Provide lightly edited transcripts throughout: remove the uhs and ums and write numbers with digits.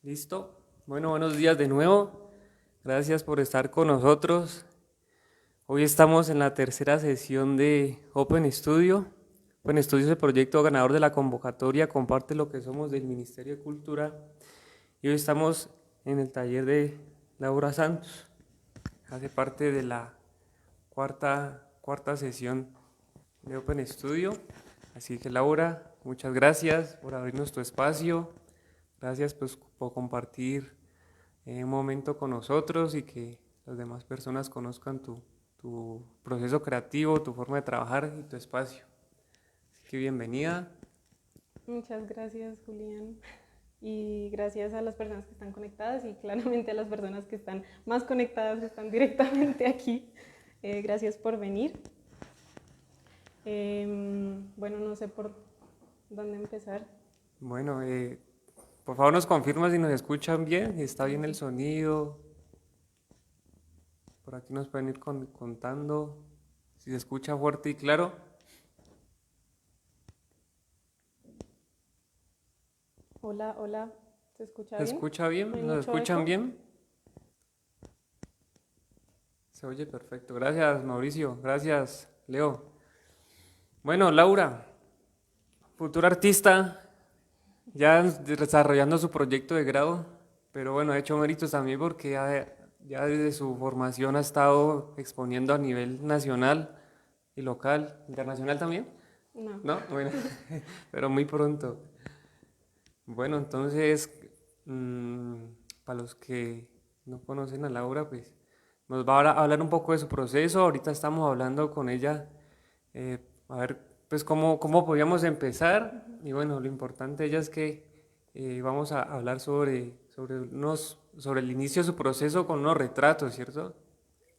Listo. Bueno, buenos días de nuevo. Gracias por estar con nosotros. Hoy estamos en la tercera sesión de Open Studio. Open Studio es el proyecto ganador de la convocatoria Comparte lo que somos del Ministerio de Cultura. Y hoy estamos en el taller de Laura Santos. Hace parte de la cuarta sesión de Open Studio. Así que Laura, muchas gracias por abrirnos tu espacio. Gracias pues, por compartir un momento con nosotros y que las demás personas conozcan tu proceso creativo, tu forma de trabajar y tu espacio. Así que bienvenida. Muchas gracias, Julián. Y gracias a las personas que están conectadas y claramente a las personas que están más conectadas, que están directamente aquí. Gracias por venir. Bueno, no sé por dónde empezar. Bueno, por favor nos confirma si nos escuchan bien, si está bien el sonido. Por aquí nos pueden ir contando si se escucha fuerte y claro. Hola, hola. ¿Se escucha ¿Se bien? escucha ¿No hay bien? ¿Nos mucho escuchan eco? bien? Se oye perfecto. Gracias, Mauricio. Gracias, Leo. Bueno, Laura, futura artista, ya desarrollando su proyecto de grado, pero bueno, ha hecho méritos también porque ya desde su formación ha estado exponiendo a nivel nacional y local, internacional también, No. ¿no? Bueno, pero muy pronto. Bueno, entonces, mm, para los que no conocen a Laura, pues nos va a hablar un poco de su proceso. Ahorita estamos hablando con ella, a ver, pues cómo podíamos empezar. Y bueno, lo importante de ella es que vamos a hablar sobre el inicio de su proceso con unos retratos, ¿cierto?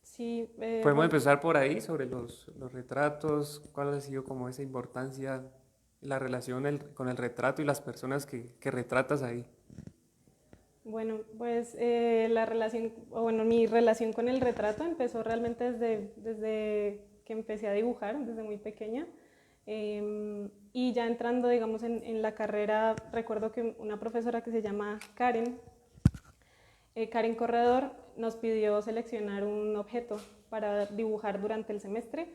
Sí, Podemos bueno, empezar por ahí, sobre los retratos, cuál ha sido como esa importancia, la relación con el retrato y las personas que retratas ahí. Bueno, pues la relación, o bueno, mi relación con el retrato empezó realmente desde que empecé a dibujar, desde muy pequeña. Y ya entrando, digamos, en la carrera, recuerdo que una profesora que se llama Karen, Karen Corredor, nos pidió seleccionar un objeto para dibujar durante el semestre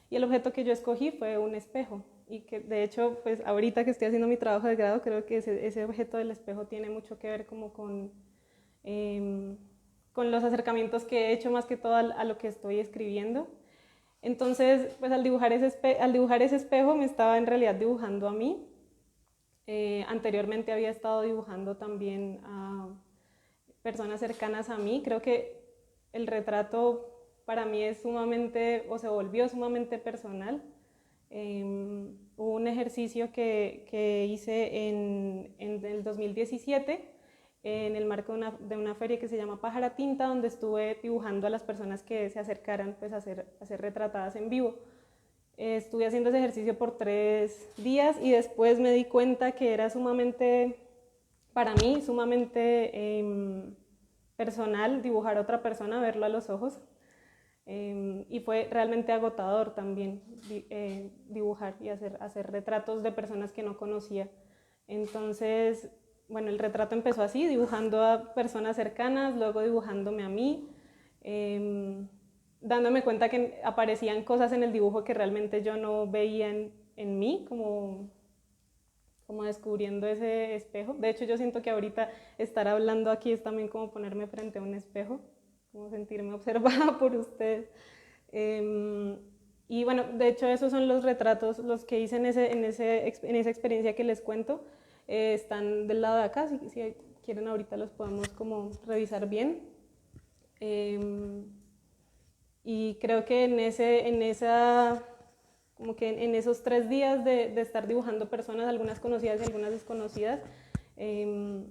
y el objeto que yo escogí fue un espejo y que de hecho pues ahorita que estoy haciendo mi trabajo de grado creo que ese objeto del espejo tiene mucho que ver como eh, con los acercamientos que he hecho más que todo a lo que estoy escribiendo. Entonces pues al dibujar ese espejo me estaba en realidad dibujando a mí. Anteriormente había estado dibujando también a personas cercanas a mí. Creo que el retrato para mí es sumamente, o se volvió sumamente personal. Hubo un ejercicio que hice en el 2017 en el marco de una feria que se llama Pájara Tinta, donde estuve dibujando a las personas que se acercaran pues, a ser retratadas en vivo. Estuve haciendo ese ejercicio por 3 días y después me di cuenta que era sumamente, para mí, sumamente personal dibujar a otra persona, verlo a los ojos. Y fue realmente agotador también dibujar y hacer retratos de personas que no conocía. Entonces, bueno, el retrato empezó así, dibujando a personas cercanas, luego dibujándome a mí, eh, dándome cuenta que aparecían cosas en el dibujo que realmente yo no veía en mí, como descubriendo ese espejo. De hecho, yo siento que ahorita estar hablando aquí es también como ponerme frente a un espejo, como sentirme observada por ustedes. Eh, y bueno, de hecho esos son los retratos, los que hice en esa experiencia que les cuento, están del lado de acá, si quieren ahorita los podemos como revisar bien. Eh, y creo que como que en esos 3 días de estar dibujando personas, algunas conocidas y algunas desconocidas, eh,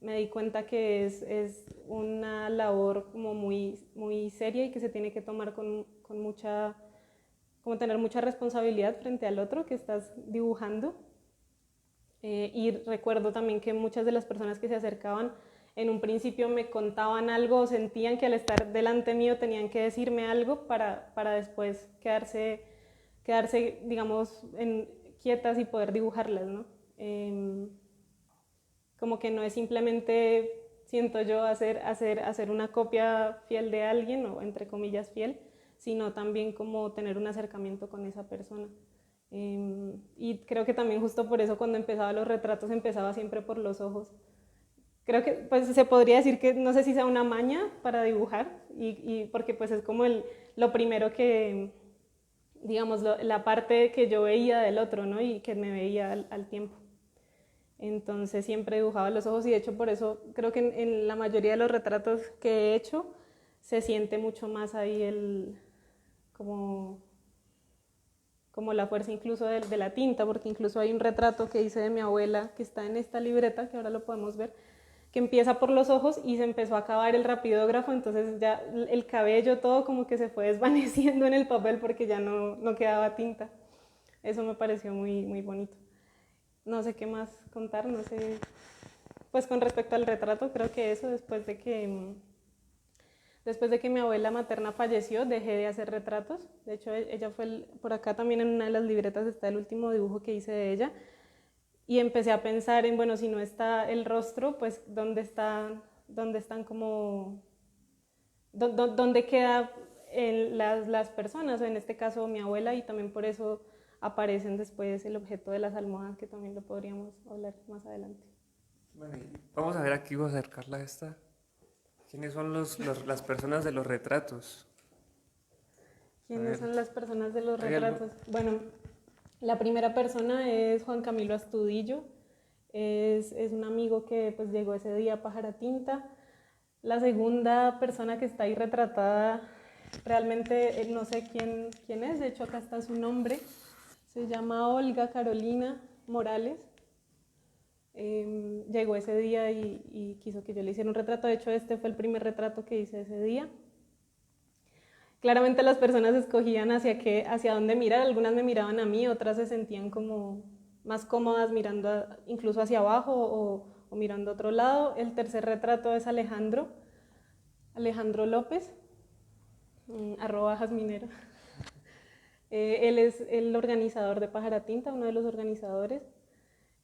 me di cuenta que es una labor como muy seria y que se tiene que tomar con mucha, como tener mucha responsabilidad frente al otro que estás dibujando. Y recuerdo también que muchas de las personas que se acercaban en un principio me contaban algo o sentían que al estar delante mío tenían que decirme algo para después quedarse digamos, quietas y poder dibujarlas, ¿no? Como que no es simplemente siento yo, hacer una copia fiel de alguien, o entre comillas fiel, sino también como tener un acercamiento con esa persona. Y creo que también justo por eso cuando empezaba los retratos empezaba siempre por los ojos. Creo que pues se podría decir que no sé si sea una maña para dibujar, y porque pues es como lo primero que, digamos, la parte que yo veía del otro, ¿no? Y que me veía al tiempo. Entonces siempre dibujaba los ojos, y de hecho por eso creo que en la mayoría de los retratos que he hecho se siente mucho más ahí como la fuerza incluso de la tinta, porque incluso hay un retrato que hice de mi abuela que está en esta libreta, que ahora lo podemos ver, que empieza por los ojos y se empezó a acabar el rapidógrafo, entonces ya el cabello todo como que se fue desvaneciendo en el papel porque ya no quedaba tinta. Eso me pareció muy, muy bonito. No sé qué más contar, no sé. Pues con respecto al retrato, creo que eso, después de que mi abuela materna falleció, dejé de hacer retratos. De hecho, ella fue, por acá también en una de las libretas está el último dibujo que hice de ella. Y empecé a pensar en, bueno, si no está el rostro, pues dónde como, dónde quedan las personas, o en este caso mi abuela, y también por eso aparecen después el objeto de las almohadas, que también lo podríamos hablar más adelante. Bueno, vamos a ver aquí, voy a acercarla a esta. ¿Quiénes son las personas de los retratos? ¿Quiénes son las personas de los ¿Hay algo? retratos? Bueno, la primera persona es Juan Camilo Astudillo, es un amigo que pues llegó ese día a Pájara Tinta. La segunda persona que está ahí retratada, realmente no sé quién es, de hecho acá está su nombre, se llama Olga Carolina Morales. Llegó ese día y quiso que yo le hiciera un retrato, de hecho este fue el primer retrato que hice ese día. Claramente las personas escogían hacia dónde mirar, algunas me miraban a mí, otras se sentían como más cómodas mirando incluso hacia abajo o mirando a otro lado. El tercer retrato es Alejandro López, @jasminero. Él es el organizador de Pájara Tinta, uno de los organizadores.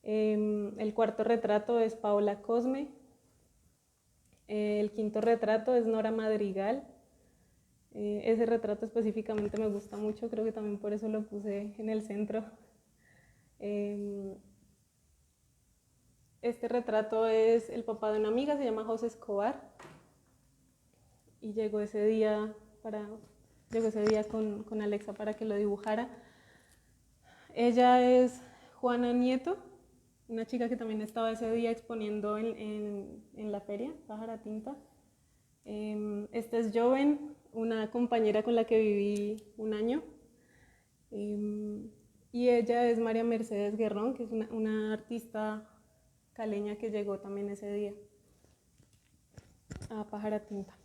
El cuarto retrato es Paola Cosme. El quinto retrato es Nora Madrigal. Ese retrato específicamente me gusta mucho, creo que también por eso lo puse en el centro. Este retrato es el papá de una amiga, se llama José Escobar, y llegó ese día con Alexa para que lo dibujara. Ella es Juana Nieto, una chica que también estaba ese día exponiendo en la feria, Pájara Tinta. Esta es Joven, una compañera con la que viví un año. Y ella es María Mercedes Guerrón, que es una artista caleña que llegó también ese día a Pájara Tinta.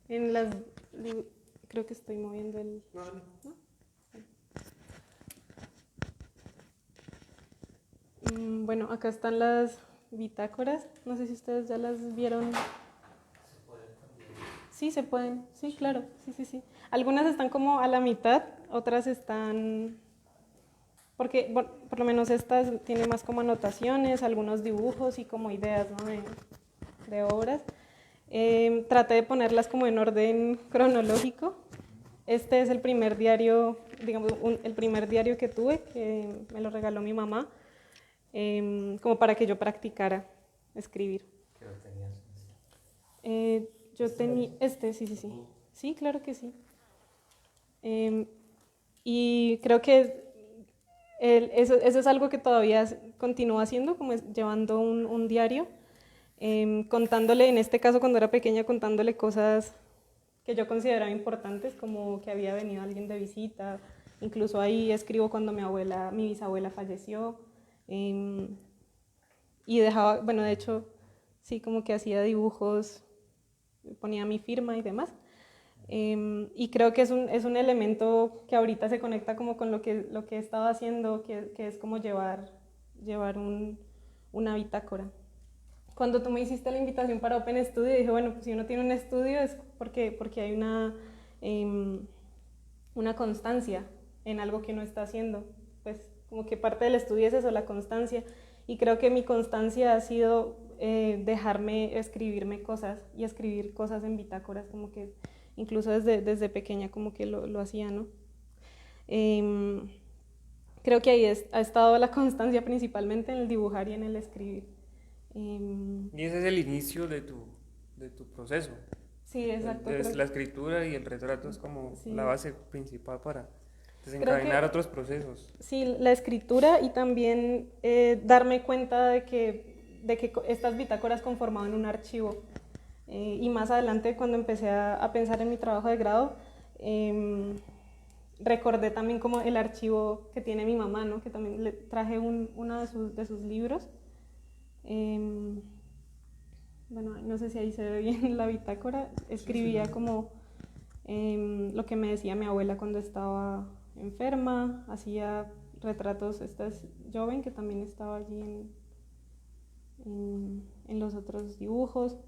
Creo que estoy moviendo el... ¿no? Bueno, acá están las bitácoras, no sé si ustedes ya las vieron. Sí, se pueden, sí, claro, sí. Algunas están como a la mitad, otras están, porque bueno, por lo menos estas tienen más como anotaciones, algunos dibujos y como ideas, ¿no? de obras. Traté de ponerlas como en orden cronológico. Este es el primer diario, digamos, el primer diario que tuve, que me lo regaló mi mamá, como para que yo practicara escribir. ¿Qué lo tenías? Yo tenía sí. Sí, claro que sí. Y creo que eso es algo que todavía continúo haciendo, como llevando un diario, contándole, en este caso cuando era pequeña, contándole cosas que yo consideraba importantes, como que había venido alguien de visita. Incluso ahí escribo cuando mi bisabuela falleció. Y dejaba, bueno, de hecho, sí, como que hacía dibujos, ponía mi firma y demás. Y creo que es un elemento que ahorita se conecta como con lo que he estado haciendo, que es como llevar una bitácora. Cuando tú me hiciste la invitación para Open Studio, dije, bueno, pues si uno tiene un estudio es porque hay una constancia en algo que uno está haciendo. Pues como que parte del estudio es eso, la constancia. Y creo que mi constancia ha sido dejarme escribirme cosas y escribir cosas en bitácoras, como que incluso desde pequeña como que lo hacía, ¿no? Em, Creo que ahí ha estado la constancia principalmente en el dibujar y en el escribir. Y ese es el inicio de tu proceso. Sí, exacto. La escritura y el retrato es como Sí. la base principal para Creo desencadenar que otros procesos. sí, la escritura y también darme cuenta de que estas bitácoras conformaban un archivo. Y más adelante, cuando empecé a pensar en mi trabajo de grado, recordé también como el archivo que tiene mi mamá, ¿no? Que también le traje uno de sus libros. Bueno, no sé si ahí se ve bien la bitácora. Escribía como lo que me decía mi abuela cuando estaba enferma, hacía retratos. Esta es Joven, que también estaba allí en los otros dibujos.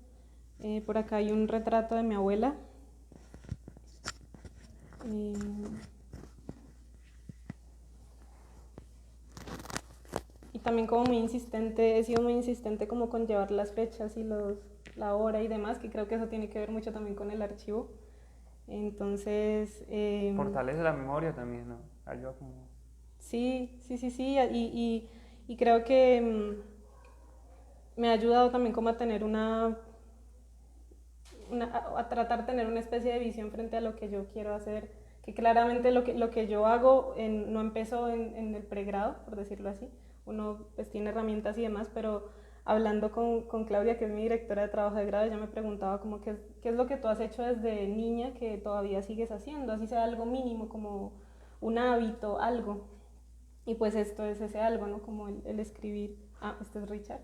Por acá hay un retrato de mi abuela. Y también como muy insistente, he sido muy insistente como con llevar las fechas y la hora y demás, que creo que eso tiene que ver mucho también con el archivo. Entonces... Fortalece la memoria también, ¿no? Ayuda como... Sí. Y creo que me ha ayudado también como a tener a tratar de tener una especie de visión frente a lo que yo quiero hacer, que claramente lo que yo hago no empezó en el pregrado, por decirlo así. Uno pues tiene herramientas y demás, pero hablando con Claudia, que es mi directora de trabajo de grado, ella me preguntaba como qué es lo que tú has hecho desde niña que todavía sigues haciendo, así sea algo mínimo, como un hábito, algo. Y pues esto es ese algo, ¿no? Como el escribir. Ah, este es Richard,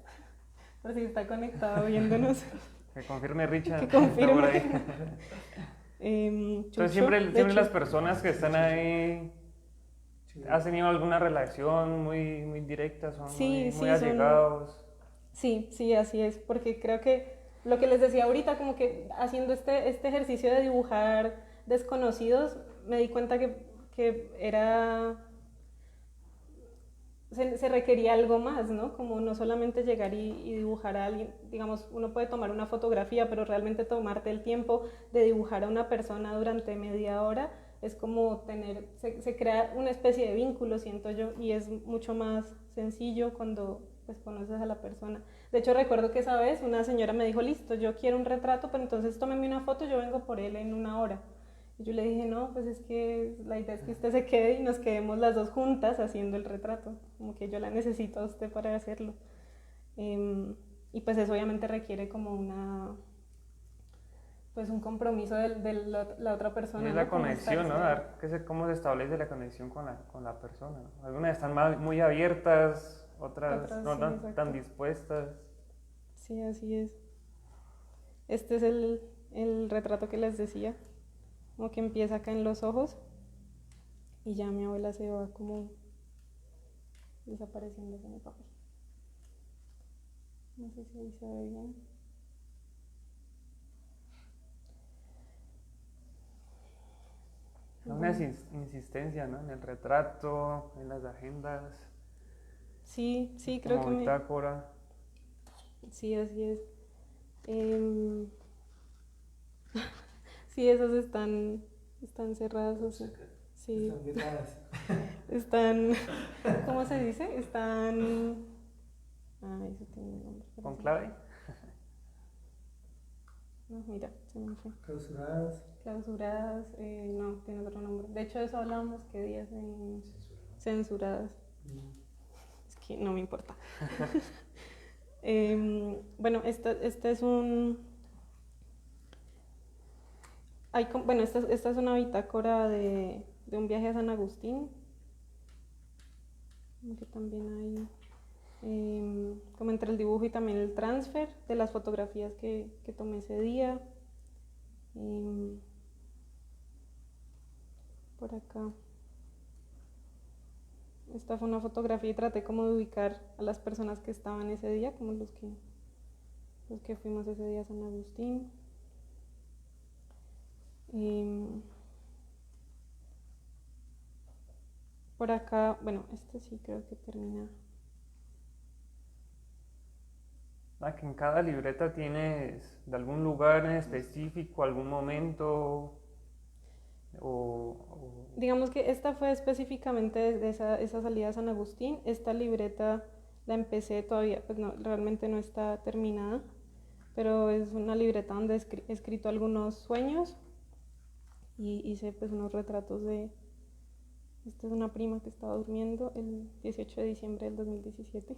por si está conectado viéndonos. Que confirme Richard. Que confirme. Por ahí. Chucho, Entonces siempre las personas que están ahí, ¿has tenido alguna relación muy directa? ¿Son sí, muy allegados? Sí, así es, porque creo que lo que les decía ahorita, como que haciendo este ejercicio de dibujar desconocidos, me di cuenta que se requería algo más, ¿no? Como no solamente llegar y dibujar a alguien, digamos, uno puede tomar una fotografía, pero realmente tomarte el tiempo de dibujar a una persona durante media hora es como se crea una especie de vínculo, siento yo, y es mucho más sencillo cuando pues conoces a la persona. De hecho, recuerdo que esa vez una señora me dijo, listo, yo quiero un retrato, pero entonces tómeme una foto, yo vengo por él en una hora. Y yo le dije, no, pues es que la idea es que usted se quede y nos quedemos las dos juntas haciendo el retrato. Como que yo la necesito a usted para hacerlo. Y pues eso obviamente requiere como pues un compromiso de la otra persona. Y es ¿no? la conexión, ¿no? Cómo se establece la conexión con la persona. Algunas están muy abiertas, otras no sí, tan dispuestas. Sí, así es. Este es el retrato que les decía. Como que empieza acá en los ojos y ya mi abuela se va como desapareciendo en el papel. No sé si ahí se ve bien. Una insistencia, ¿no? En el retrato, en las agendas, Sí, creo como que bitácora. Sí, así es. Em, sí, esas están cerradas. O sea, sí. Están vetadas. Están, ¿cómo se dice? Están... Ah, eso tiene un nombre. ¿Con clave? No, mira, se me fue. Clausuradas. Clausuradas, no, tiene otro nombre. De hecho, eso hablábamos que días en censuradas. Es que no me importa. Bueno, esta es bueno, esta es una bitácora de un viaje a San Agustín. Que también hay como entre el dibujo y también el transfer de las fotografías que tomé ese día. Por acá. Esta fue una fotografía y traté como de ubicar a las personas que estaban ese día, como los que fuimos ese día a San Agustín. Por acá, bueno, este sí creo que termina. Que en cada libreta tienes de algún lugar en específico, algún momento o... Digamos que esta fue específicamente de esa salida a San Agustín. Esta libreta la empecé todavía, pues no, realmente no está terminada, pero es una libreta donde he escrito algunos sueños y hice pues unos retratos de... Esta es una prima que estaba durmiendo el 18 de diciembre del 2017.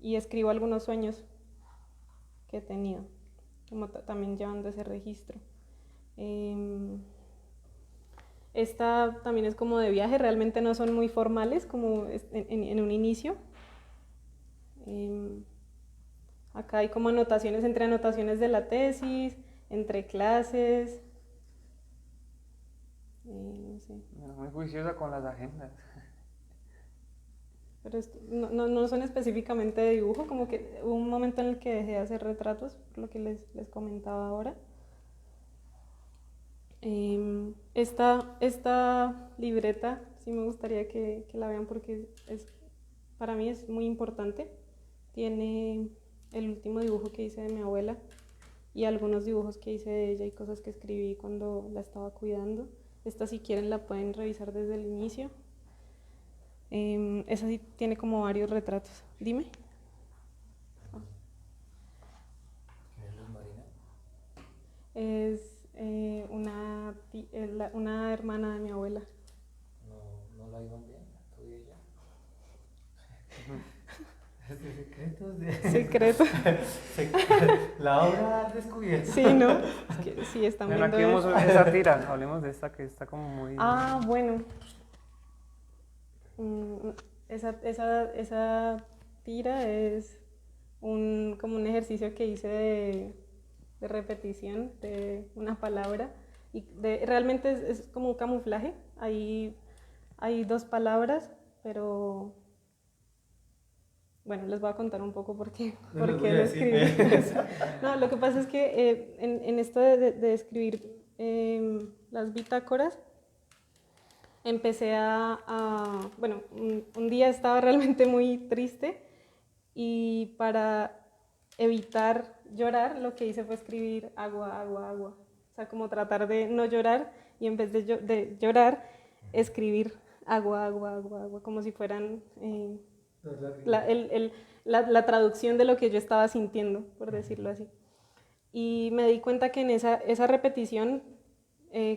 Y escribo algunos sueños que he tenido, como también llevando ese registro. Esta también es como de viaje, realmente no son muy formales como en un inicio. Acá hay como anotaciones entre anotaciones de la tesis, entre clases. No sé. Muy juiciosa con las agendas. Pero no son específicamente de dibujo, como que hubo un momento en el que dejé de hacer retratos, por lo que les comentaba ahora. Esta libreta sí me gustaría que la vean porque para mí es muy importante. Tiene el último dibujo que hice de mi abuela y algunos dibujos que hice de ella y cosas que escribí cuando la estaba cuidando. Esta, si quieren, la pueden revisar desde el inicio. Esa sí tiene como varios retratos. Dime. ¿Quién es Luz Marina? Es una hermana de mi abuela. No la iban bien, tú y ella. Es de secretos de... Secreto. La obra al descubierto. Sí, ¿no? Es que sí, están Bueno, viendo aquí vemos esto. esa tira, hablemos de esta que está como muy... Ah, bueno. Esa tira es como un ejercicio que hice de repetición de una palabra. Y realmente es como un camuflaje. Hay dos palabras, pero bueno, les voy a contar un poco por qué lo escribí. No, lo que pasa es que en esto de escribir las bitácoras, empecé bueno, un día estaba realmente muy triste y para evitar llorar lo que hice fue escribir agua, agua, agua. O sea, como tratar de no llorar y en vez de llorar, escribir agua, agua, agua, agua, como si fueran la traducción de lo que yo estaba sintiendo, por decirlo así. Y me di cuenta que en esa repetición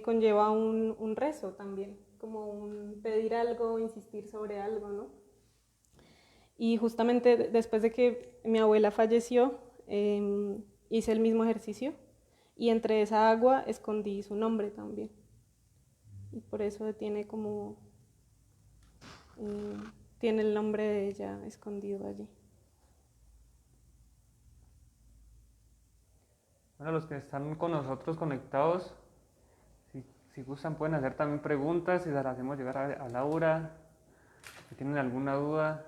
conlleva un rezo también, como un pedir algo, insistir sobre algo, ¿no? Y justamente después de que mi abuela falleció, hice el mismo ejercicio y entre esa agua escondí su nombre también. Y por eso tiene tiene el nombre de ella escondido allí. Bueno, los que están con nosotros conectados, si gustan pueden hacer también preguntas y se las hacemos llegar a Laura. Si tienen alguna duda,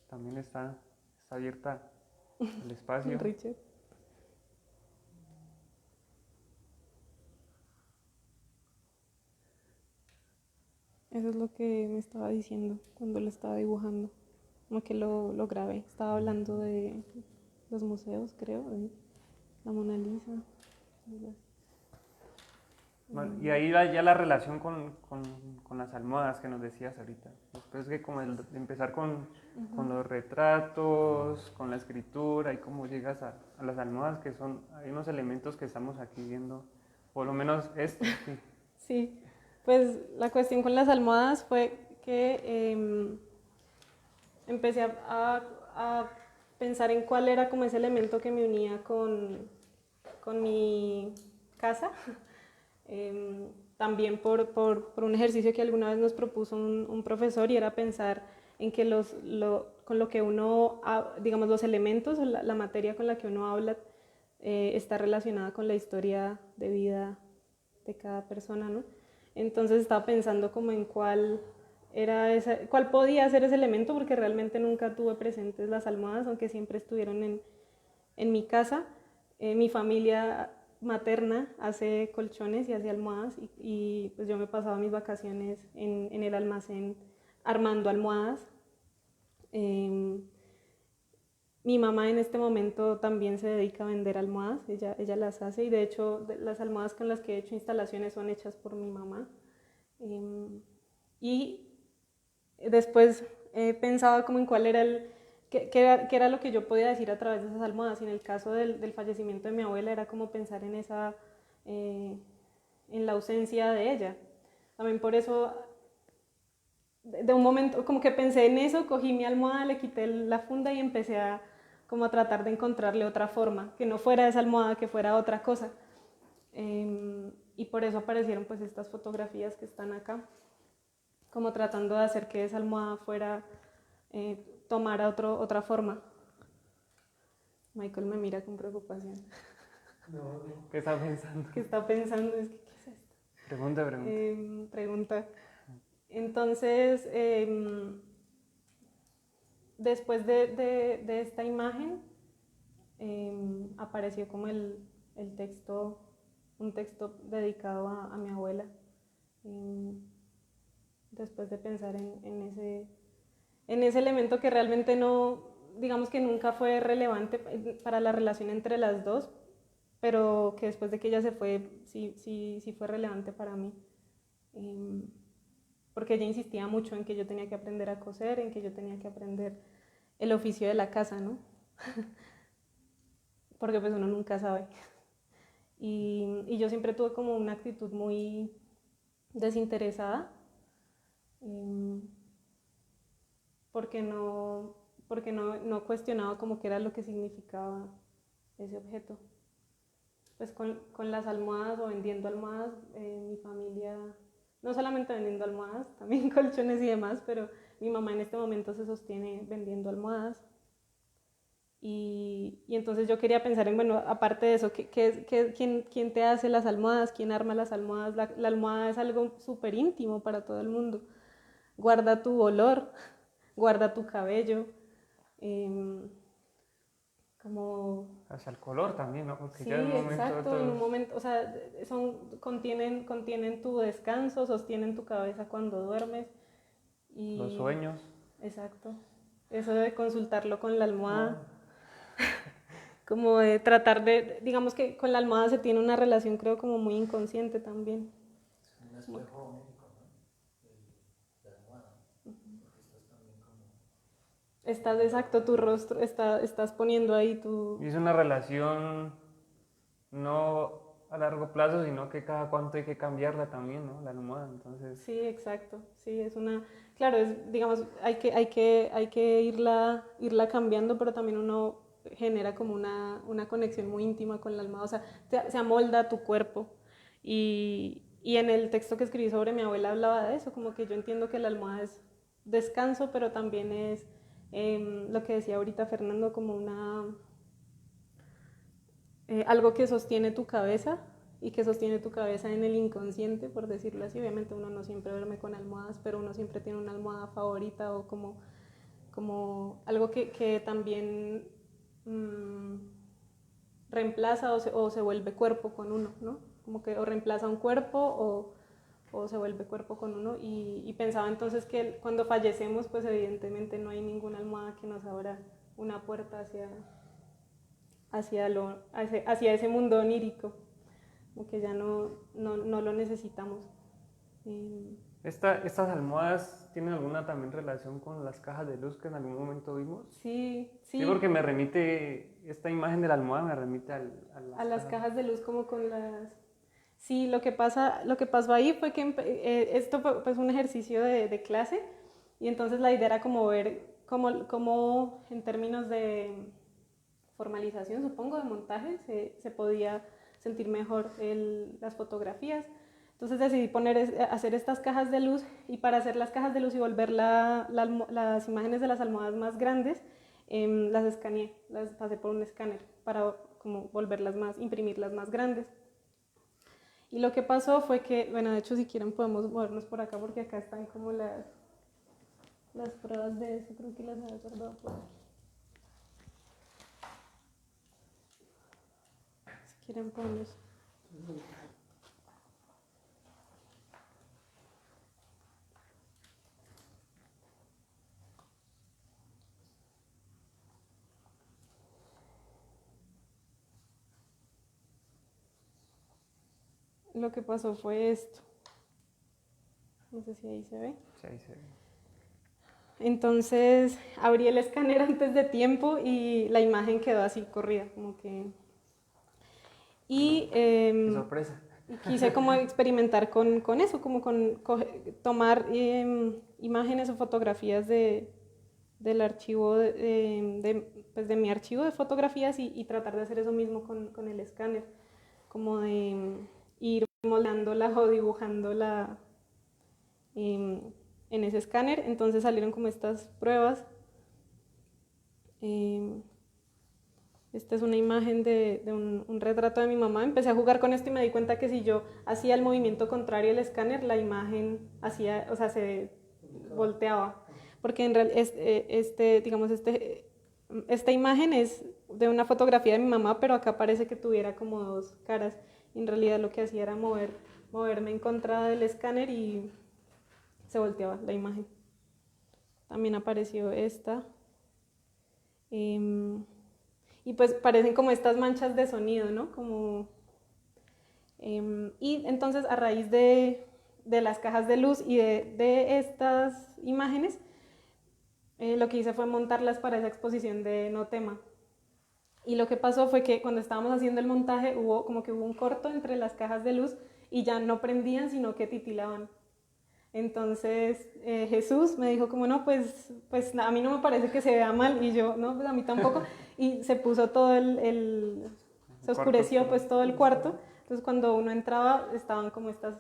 también está abierta el espacio. Richard. Eso es lo que me estaba diciendo cuando lo estaba dibujando, como que lo grabé. Estaba hablando de los museos, creo, de la Mona Lisa. Bueno, y ahí ya la relación con las almohadas que nos decías ahorita. Después de como de empezar con los retratos, con la escritura y cómo llegas a las almohadas, que hay unos elementos que estamos aquí viendo, por lo menos esto, sí. Sí, pues la cuestión con las almohadas fue que empecé a pensar en cuál era como ese elemento que me unía con mi casa. También por un ejercicio que alguna vez nos propuso un profesor y era pensar en que con lo que uno, digamos, los elementos o la materia con la que uno habla está relacionada con la historia de vida de cada persona, ¿no? Entonces estaba pensando como en cuál podía ser ese elemento, porque realmente nunca tuve presentes las almohadas, aunque siempre estuvieron en mi casa. Mi familia materna hace colchones y hace almohadas y pues yo me pasaba mis vacaciones en el almacén armando almohadas. Mi mamá en este momento también se dedica a vender almohadas, ella las hace y de hecho las almohadas con las que he hecho instalaciones son hechas por mi mamá. Y después pensaba como en cuál era qué era lo que yo podía decir a través de esas almohadas. Y en el caso del fallecimiento de mi abuela era como pensar en en la ausencia de ella. También por eso, de un momento, como que pensé en eso, cogí mi almohada, le quité la funda y empecé como a tratar de encontrarle otra forma, que no fuera esa almohada, que fuera otra cosa. Y por eso aparecieron pues estas fotografías que están acá, como tratando de hacer que esa almohada tomara otra forma. Michael me mira con preocupación. No, ¿Qué está pensando? ¿Qué está pensando? Es que, ¿qué es esto? Pregunta. Pregunta. Entonces, después de esta imagen, apareció como el texto, un texto dedicado a mi abuela. Después de pensar en ese elemento que realmente no, digamos que nunca fue relevante para la relación entre las dos, pero que después de que ella se fue, sí fue relevante para mí. Porque ella insistía mucho en que yo tenía que aprender a coser, en que yo tenía que aprender el oficio de la casa, ¿no? Porque pues uno nunca sabe. Y yo siempre tuve como una actitud muy desinteresada, porque no cuestionaba como qué era lo que significaba ese objeto. Pues con las almohadas o vendiendo almohadas, mi familia, no solamente vendiendo almohadas, también colchones y demás, pero mi mamá en este momento se sostiene vendiendo almohadas. Y entonces yo quería pensar en, bueno, aparte de eso, ¿quién te hace las almohadas? ¿Quién arma las almohadas? La almohada es algo súper íntimo para todo el mundo. Guarda tu olor, guarda tu cabello, como... Hasta el color también, ¿no? Porque Sí, ya en un momento exacto, en un otro, momento, o sea, contienen tu descanso, sostienen tu cabeza cuando duermes los y... sueños. Exacto, eso de consultarlo con la almohada, Bueno, como de tratar digamos que con la almohada se tiene una relación creo como muy inconsciente también. es un espejo onírico, ¿no? De almohada. Porque estás también como. Estás, exacto, tu rostro, estás poniendo ahí y es una relación no a largo plazo, sino que cada cuánto hay que cambiarla también, ¿no? La almohada, entonces. Sí, exacto, sí, claro, digamos, hay que irla cambiando, pero también uno genera como una conexión muy íntima con la almohada, o sea, se amolda a tu cuerpo. Y en el texto que escribí sobre mi abuela hablaba de eso, como que yo entiendo que la almohada es descanso, pero también es lo que decía ahorita Fernando, como algo que sostiene tu cabeza y que sostiene tu cabeza en el inconsciente, por decirlo así. Obviamente uno no siempre duerme con almohadas, pero uno siempre tiene una almohada favorita o como algo que también reemplaza o se vuelve cuerpo con uno, ¿no? Como que o reemplaza un cuerpo o se vuelve cuerpo con uno. Y pensaba entonces que cuando fallecemos, pues evidentemente no hay ninguna almohada que nos abra una puerta hacia ese mundo onírico, como que ya no lo necesitamos. ¿Estas almohadas tienen alguna también relación con las cajas de luz que en algún momento vimos? Sí, Sí, porque me remite, esta imagen de la almohada me remite a las cajas de luz como con las... Sí, lo que pasó ahí fue que esto fue pues, un ejercicio de clase y entonces la idea era como ver cómo en términos de formalización, supongo, de montaje, se podía sentir mejor las fotografías. Entonces decidí hacer estas cajas de luz y para hacer las cajas de luz y volver las imágenes de las almohadas más grandes, las escaneé, las pasé por un escáner para como imprimirlas más grandes. Y lo que pasó fue que, bueno, de hecho si quieren podemos movernos por acá porque acá están como las pruebas de eso, creo que las había guardado por aquí. Si quieren podemos... lo que pasó fue esto. No sé si ahí se ve. Sí, ahí se ve. Entonces abrí el escáner antes de tiempo y la imagen quedó así corrida, como que... Y Qué sorpresa. quise como experimentar con eso, como tomar imágenes o fotografías del archivo, pues de mi archivo de fotografías y tratar de hacer eso mismo con el escáner, como de ir modelándola o dibujándola en ese escáner. Entonces salieron como estas pruebas. Esta es una imagen de un retrato de mi mamá. Empecé a jugar con esto y me di cuenta que si yo hacía el movimiento contrario al escáner, la imagen hacía, o sea, se volteaba. Porque en realidad esta imagen es de una fotografía de mi mamá, pero acá parece que tuviera como dos caras. Y en realidad lo que hacía era moverme en contra del escáner y se volteaba la imagen. También apareció esta. Y pues parecen como estas manchas de sonido, ¿no? Y entonces a raíz de las cajas de luz y de estas imágenes, lo que hice fue montarlas para esa exposición de No Tema. Y lo que pasó fue que cuando estábamos haciendo el montaje hubo un corto entre las cajas de luz y ya no prendían, sino que titilaban. Entonces Jesús me dijo como no, pues a mí no me parece que se vea mal, y yo, no, pues a mí tampoco, y se puso todo se oscureció pues todo el cuarto. Entonces cuando uno entraba estaban como estas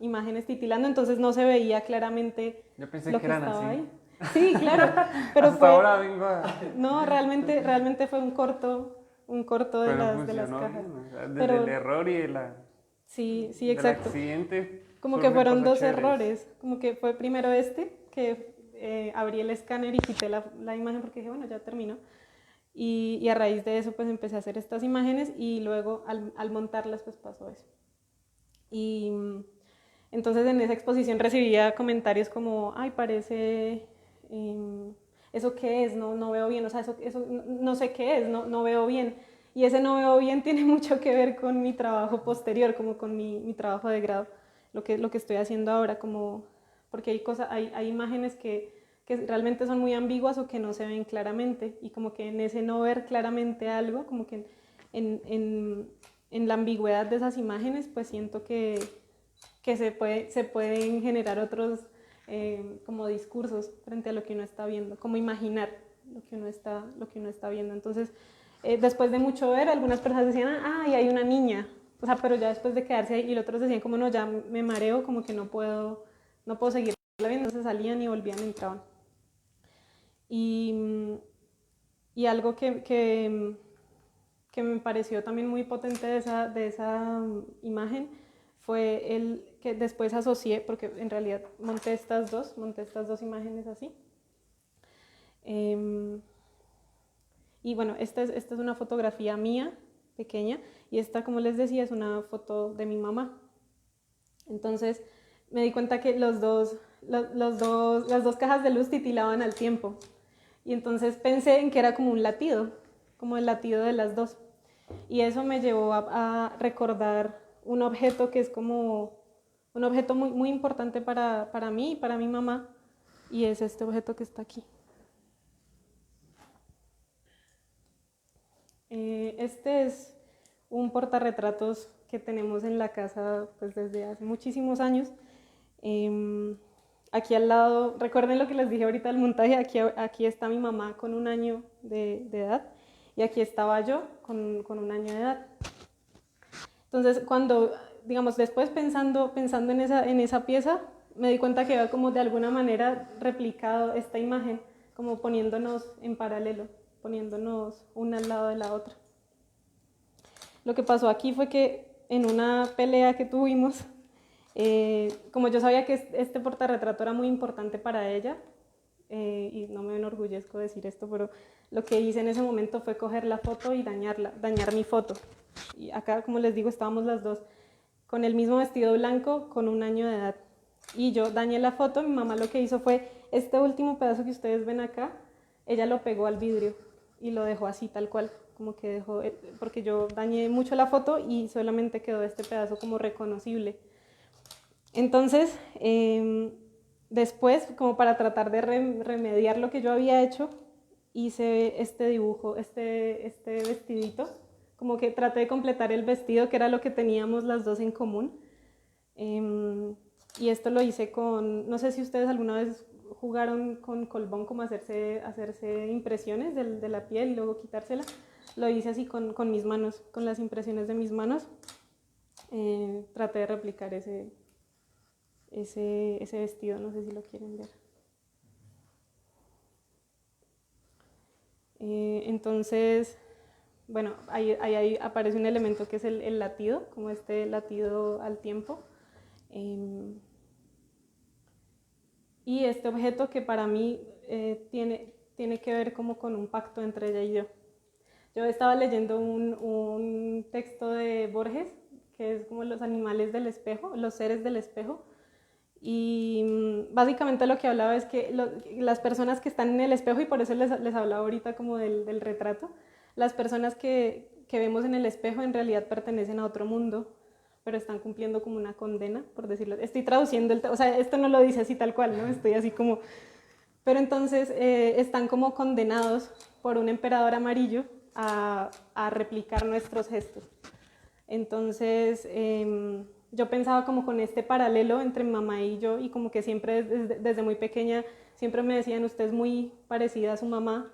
imágenes titilando, entonces no se veía claramente. Yo pensé lo que eran estaba así. ahí. Sí, claro, pero Hasta ahora vengo a... no, realmente fue un corto de Pero las funcionó cajas. bien, o sea, desde Pero el error y de la, sí, del exacto. accidente. Como que surgen fueron cosas dos chéveres. errores, como que fue primero que abrí el escáner y quité la imagen porque dije, bueno, ya terminó. Y a raíz de eso pues empecé a hacer estas imágenes y luego al montarlas pues pasó eso. Y entonces en esa exposición recibía comentarios como, ay, parece, ¿eso qué es? No veo bien, o sea, eso no sé qué es, no veo bien. Y ese no veo bien tiene mucho que ver con mi trabajo posterior, como con mi trabajo de grado, lo que estoy haciendo ahora, porque hay imágenes que realmente son muy ambiguas o que no se ven claramente, y como que en ese no ver claramente algo, como que en la ambigüedad de esas imágenes, pues siento que se pueden generar otros como discursos frente a lo que uno está viendo, como imaginar lo que uno está viendo. Entonces, después de mucho ver, algunas personas decían, y hay una niña, o sea, pero ya después de quedarse ahí, y los otros decían, como no, ya me mareo, como que no puedo seguir viendo, entonces salían y volvían, entraban. Y algo que me pareció también muy potente de esa imagen fue el que después asocié, porque en realidad monté estas dos imágenes así. Y bueno, esta es una fotografía mía, pequeña, y esta, como les decía, es una foto de mi mamá. Entonces me di cuenta que las dos cajas de luz titilaban al tiempo. Y entonces pensé en que era como un latido, como el latido de las dos. Y eso me llevó a recordar un objeto que es como un objeto muy, muy importante para mí y para mi mamá, y es este objeto que está aquí. Este es un portarretratos que tenemos en la casa pues desde hace muchísimos años. Aquí al lado, recuerden lo que les dije ahorita del montaje, aquí está mi mamá con 1 año de edad, y aquí estaba yo con 1 año de edad. Entonces, cuando, digamos, después pensando en esa pieza, me di cuenta que había como de alguna manera replicado esta imagen, como poniéndonos en paralelo, poniéndonos una al lado de la otra. Lo que pasó aquí fue que en una pelea que tuvimos, como yo sabía que este portarretrato era muy importante para ella, y no me enorgullezco decir esto, pero lo que hice en ese momento fue coger la foto y dañar mi foto. Y acá, como les digo, estábamos las dos con el mismo vestido blanco, con 1 año de edad. Y yo dañé la foto. Mi mamá lo que hizo fue, este último pedazo que ustedes ven acá, ella lo pegó al vidrio. y lo dejó así tal cual, como que dejó, porque yo dañé mucho la foto y solamente quedó este pedazo como reconocible. Entonces, después, como para tratar de remediar lo que yo había hecho, hice este dibujo, este vestidito, como que traté de completar el vestido, que era lo que teníamos las dos en común. Y esto lo hice con, no sé si ustedes alguna vez jugaron con Colbón, como hacerse impresiones de la piel y luego quitársela. Lo hice así con mis manos, con las impresiones de mis manos. Traté de replicar ese vestido, no sé si lo quieren ver. Entonces, bueno, ahí aparece un elemento que es el latido, como este latido al tiempo. Y este objeto que para mí tiene que ver como con un pacto entre ella y yo. Yo estaba leyendo un texto de Borges, que es como los animales del espejo, los seres del espejo, y básicamente lo que hablaba es que las personas que están en el espejo, y por eso les hablaba ahorita como del retrato, las personas que vemos en el espejo en realidad pertenecen a otro mundo, pero están cumpliendo como una condena, por decirlo. Estoy traduciendo, o sea, esto no lo dice así tal cual, ¿no? Estoy así como... Pero entonces están como condenados por un emperador amarillo a replicar nuestros gestos. Entonces, yo pensaba como con este paralelo entre mi mamá y yo, y como que siempre desde muy pequeña siempre me decían, usted es muy parecida a su mamá.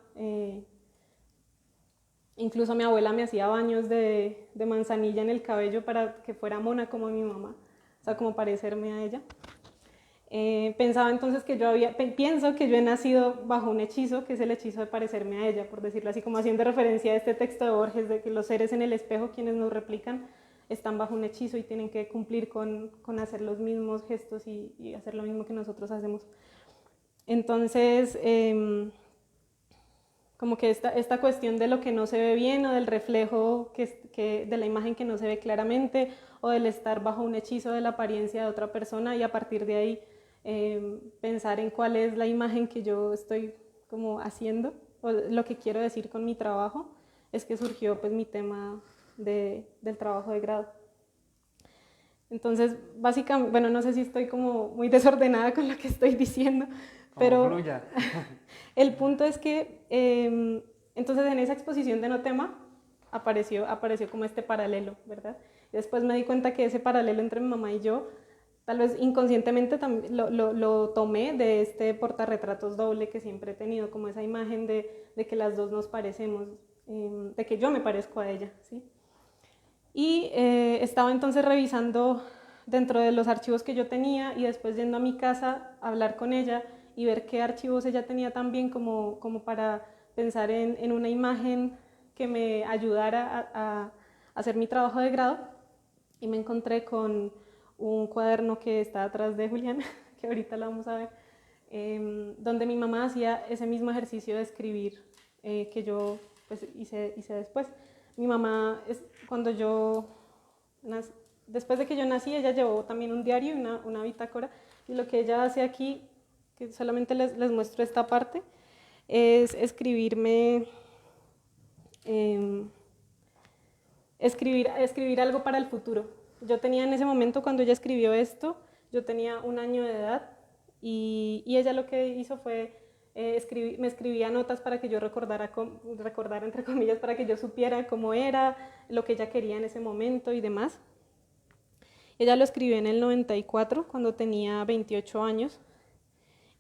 Incluso mi abuela me hacía baños de manzanilla en el cabello para que fuera mona como mi mamá, o sea, como parecerme a ella. Pensaba entonces que pienso que yo he nacido bajo un hechizo, que es el hechizo de parecerme a ella, por decirlo así, como haciendo referencia a este texto de Borges, de que los seres en el espejo, quienes nos replican, están bajo un hechizo y tienen que cumplir con hacer los mismos gestos y hacer lo mismo que nosotros hacemos. Entonces, como que esta cuestión de lo que no se ve bien o del reflejo de la imagen que no se ve claramente o del estar bajo un hechizo de la apariencia de otra persona y a partir de ahí pensar en cuál es la imagen que yo estoy como haciendo o lo que quiero decir con mi trabajo, es que surgió pues mi tema del trabajo de grado. Entonces, básicamente, bueno, no sé si estoy como muy desordenada con lo que estoy diciendo, pero fluya. el punto es que entonces en esa exposición de no tema apareció como este paralelo, ¿verdad? Y después me di cuenta que ese paralelo entre mi mamá y yo, tal vez inconscientemente lo tomé de este portarretratos doble que siempre he tenido, como esa imagen de que las dos nos parecemos, de que yo me parezco a ella, ¿sí? Y estaba entonces revisando dentro de los archivos que yo tenía y después yendo a mi casa a hablar con ella y ver qué archivos ella tenía también como para pensar en una imagen que me ayudara a hacer mi trabajo de grado. Y me encontré con un cuaderno que está atrás de Julián, que ahorita lo vamos a ver, donde mi mamá hacía ese mismo ejercicio de escribir que yo pues, hice después. Mi mamá, después de que yo nací, ella llevó también un diario y una bitácora, y lo que ella hace aquí, que solamente les muestro esta parte, es escribirme, escribir algo para el futuro. Yo tenía en ese momento, cuando ella escribió esto, yo tenía 1 año de edad, y ella lo que hizo fue me escribía notas para que yo recordara entre comillas, para que yo supiera cómo era, lo que ella quería en ese momento y demás. Ella lo escribió en el 94, cuando tenía 28 años,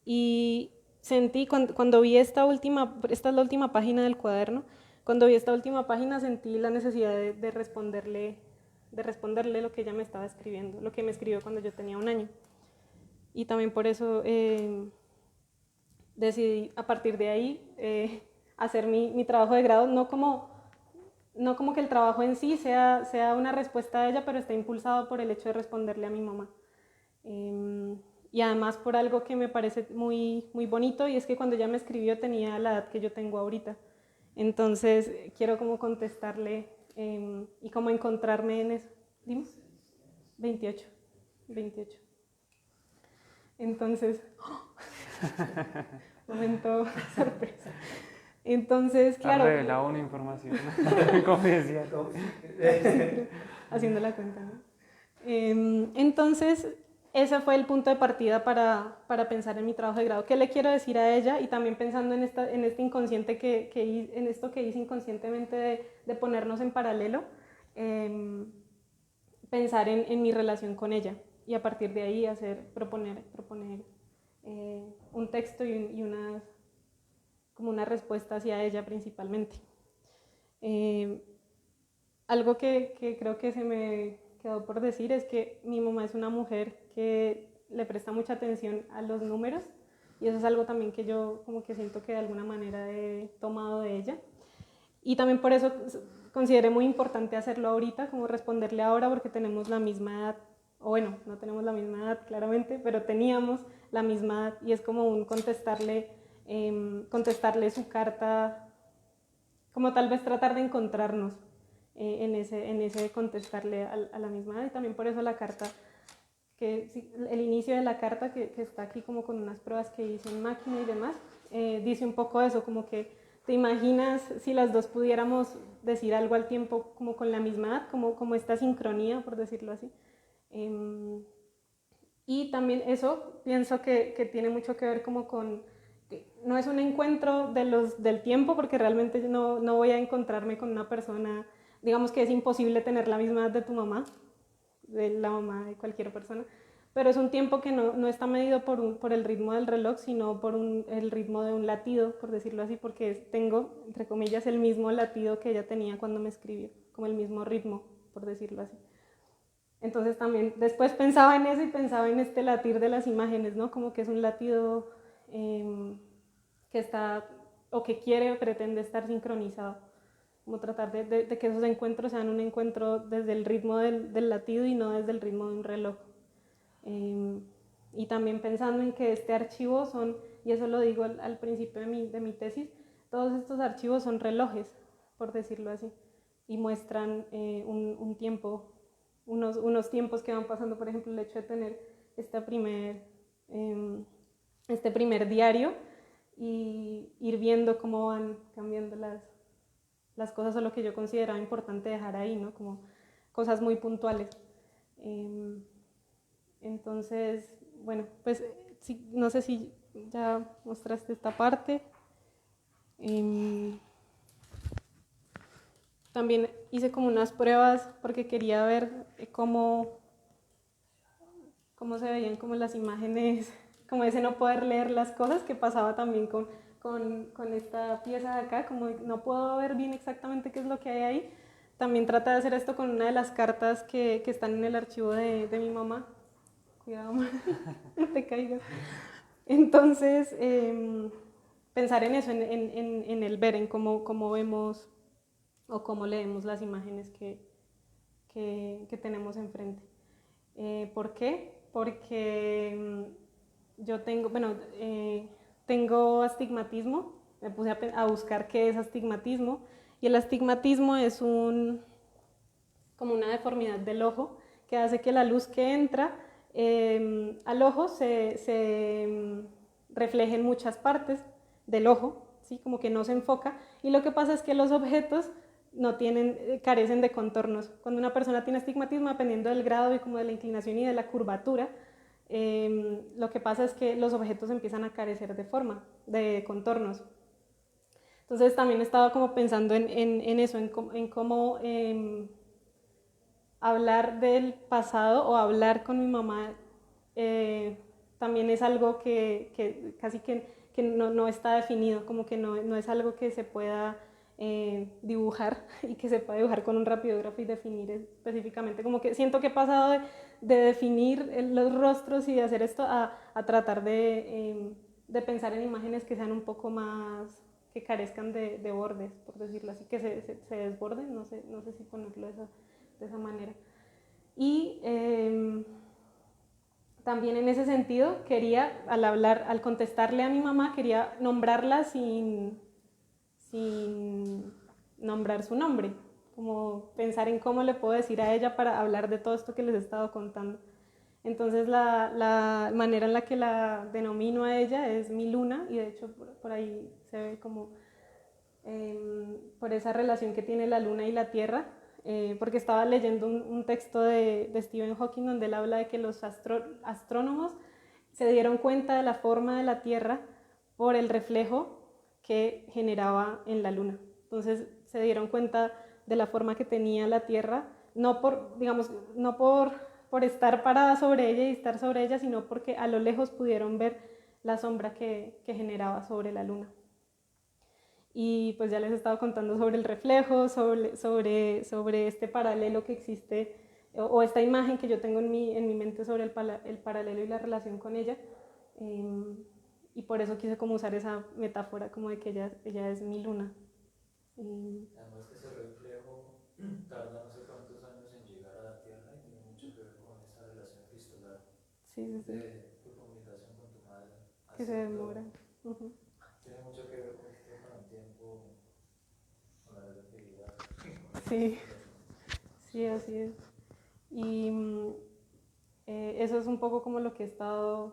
y sentí, cuando vi esta es la última página del cuaderno, cuando vi esta última página sentí la necesidad de responderle lo que ella me estaba escribiendo, lo que me escribió cuando yo tenía 1 año. Y también por eso decidí a partir de ahí hacer mi trabajo de grado, no como que el trabajo en sí sea una respuesta a ella, pero está impulsado por el hecho de responderle a mi mamá. Y además por algo que me parece muy, muy bonito, y es que cuando ella me escribió tenía la edad que yo tengo ahorita. Entonces quiero como contestarle y como encontrarme en eso. ¿Dime? 28. Entonces, momento sorpresa. Entonces, Ha claro, revelado una información confidencial. haciendo la cuenta, ¿no? Entonces, ese fue el punto de partida para pensar en mi trabajo de grado. ¿Qué le quiero decir a ella? Y también pensando en este inconsciente en esto que hice inconscientemente de ponernos en paralelo, pensar en mi relación con ella y a partir de ahí proponer un texto y como una respuesta hacia ella principalmente. Algo que creo que se me quedó por decir es que mi mamá es una mujer que le presta mucha atención a los números y eso es algo también que yo como que siento que de alguna manera he tomado de ella y también por eso consideré muy importante hacerlo ahorita, como responderle ahora porque tenemos la misma edad, o bueno, no tenemos la misma edad claramente, pero teníamos la misma edad y es como un contestarle su carta, como tal vez tratar de encontrarnos en ese contestarle a la misma edad y también por eso la carta, el inicio de la carta que está aquí como con unas pruebas que hice en máquina y demás, dice un poco eso, como que te imaginas si las dos pudiéramos decir algo al tiempo como con la misma edad, como esta sincronía, por decirlo así. Y también eso pienso que tiene mucho que ver como con, que no es un encuentro del tiempo, porque realmente no voy a encontrarme con una persona, digamos que es imposible tener la misma edad de tu mamá, de la mamá de cualquier persona, pero es un tiempo que no está medido por el ritmo del reloj, sino por el ritmo de un latido, por decirlo así, porque tengo, entre comillas, el mismo latido que ella tenía cuando me escribió, como el mismo ritmo, por decirlo así. Entonces también después pensaba en eso y pensaba en este latir de las imágenes, ¿no? Como que es un latido que está o que quiere o pretende estar sincronizado. Como tratar de que esos encuentros sean un encuentro desde el ritmo del latido y no desde el ritmo de un reloj. Y también pensando en que este archivo son, y eso lo digo al principio de mi tesis, todos estos archivos son relojes, por decirlo así, y muestran un tiempo, unos tiempos que van pasando, por ejemplo, el hecho de tener este primer diario y ir viendo cómo van cambiando las cosas o lo que yo consideraba importante dejar ahí, ¿no? Como cosas muy puntuales. Entonces, bueno, pues sí, no sé si ya mostraste esta parte. También hice como unas pruebas porque quería ver cómo se veían como las imágenes, como ese no poder leer las cosas que pasaba también con esta pieza de acá, como no puedo ver bien exactamente qué es lo que hay ahí. También trata de hacer esto con una de las cartas que están en el archivo de mi mamá. Cuidado, no te caigas. Entonces, pensar en eso, en el ver, en cómo vemos o cómo leemos las imágenes que tenemos enfrente. ¿Por qué? Porque yo tengo astigmatismo, me puse a buscar qué es astigmatismo, y el astigmatismo es como una deformidad del ojo que hace que la luz que entra al ojo se refleje en muchas partes del ojo, ¿sí? Como que no se enfoca, y lo que pasa es que los objetos carecen de contornos. Cuando una persona tiene astigmatismo, dependiendo del grado y como de la inclinación y de la curvatura, lo que pasa es que los objetos empiezan a carecer de forma, de contornos. Entonces también estaba como pensando en eso, en cómo hablar del pasado o hablar con mi mamá también es algo que casi que no está definido, como que no es algo que se pueda dibujar y que se pueda dibujar con un rapidógrafo y definir específicamente. Como que siento que he pasado de definir los rostros y de hacer esto a tratar de pensar en imágenes que sean un poco más, que carezcan de bordes, por decirlo así, que se desborden, no sé si ponerlo de esa manera. Y también en ese sentido quería, al contestarle a mi mamá, quería nombrarla sin nombrar su nombre, como pensar en cómo le puedo decir a ella para hablar de todo esto que les he estado contando. Entonces la manera en la que la denomino a ella es mi luna, y de hecho por ahí se ve como por esa relación que tiene la luna y la tierra, porque estaba leyendo un texto de Stephen Hawking donde él habla de que los astrónomos se dieron cuenta de la forma de la tierra por el reflejo que generaba en la luna. Entonces se dieron cuenta de la forma que tenía la tierra, no por, digamos, no por estar parada sobre ella y estar sobre ella, sino porque a lo lejos pudieron ver la sombra que generaba sobre la luna. Y pues ya les he estado contando sobre el reflejo, sobre este paralelo que existe, o esta imagen que yo tengo en mi mente sobre el paralelo y la relación con ella. Y por eso quise como usar esa metáfora como de que ella es mi luna. Además que ese reflejo tarda no sé cuántos años en llegar a la Tierra y tiene mucho que ver con esa relación epistolar Sí. de tu comunicación con tu madre. Que se demora. Uh-huh. Tiene mucho que ver con el tiempo, con la relatividad. Sí, sí, así es. Y eso es un poco como lo que he estado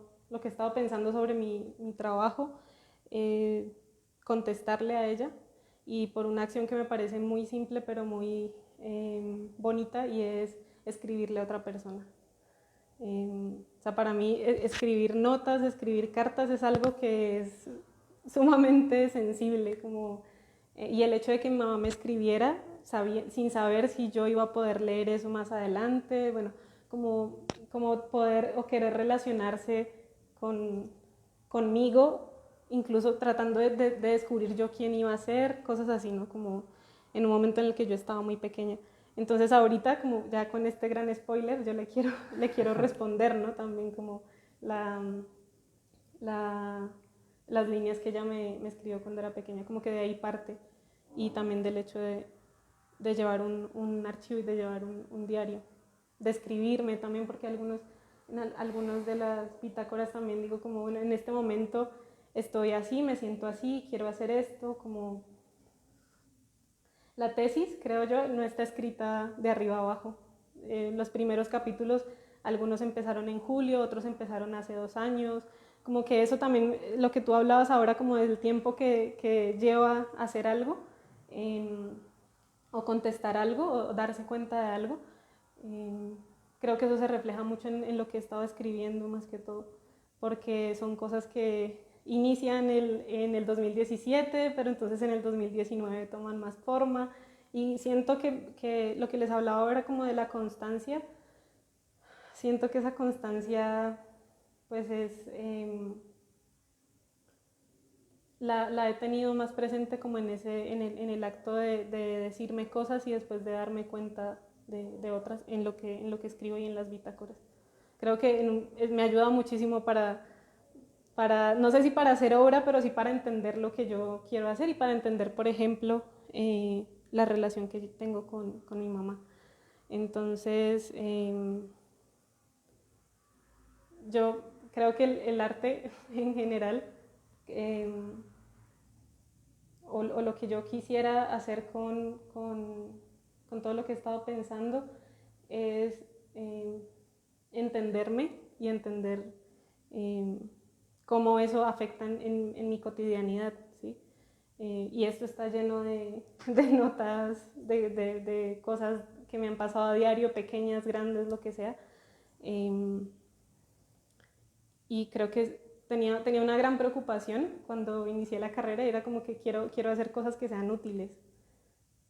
pensando sobre mi trabajo, contestarle a ella, y por una acción que me parece muy simple pero muy bonita, y es escribirle a otra persona. O sea, para mí escribir notas, escribir cartas es algo que es sumamente sensible, como, y el hecho de que mi mamá me escribiera sin saber si yo iba a poder leer eso más adelante, bueno, como poder o querer relacionarse conmigo, incluso tratando de descubrir yo quién iba a ser, cosas así, ¿no? Como en un momento en el que yo estaba muy pequeña. Entonces ahorita, como ya con este gran spoiler, yo le quiero responder, ¿no? También como las líneas que ella me escribió cuando era pequeña, como que de ahí parte. Y también del hecho de llevar un archivo y de llevar un diario. De escribirme también, porque en algunos de las bitácoras también digo como, bueno, en este momento estoy así, me siento así, quiero hacer esto, como... La tesis, creo yo, no está escrita de arriba a abajo. Los primeros capítulos, algunos empezaron en julio, otros empezaron hace 2 años. Como que eso también, lo que tú hablabas ahora, como del tiempo que lleva a hacer algo, o contestar algo, o darse cuenta de algo. Creo que eso se refleja mucho en lo que he estado escribiendo, más que todo, porque son cosas que inician en el 2017, pero entonces en el 2019 toman más forma, y siento que lo que les hablaba ahora como de la constancia, siento que esa constancia pues la he tenido más presente como en el acto de decirme cosas y después de darme cuenta de otras en lo que escribo y en las bitácoras. Creo que me ayuda muchísimo no sé si para hacer obra, pero sí para entender lo que yo quiero hacer, y para entender, por ejemplo, la relación que yo tengo con mi mamá. Entonces, yo creo que el arte en general, eh, o lo que yo quisiera hacer con todo lo que he estado pensando, es entenderme y entender cómo eso afecta en mi cotidianidad, ¿sí? Y esto está lleno de notas, de cosas que me han pasado a diario, pequeñas, grandes, lo que sea. Y creo que tenía una gran preocupación cuando inicié la carrera, era como que quiero hacer cosas que sean útiles,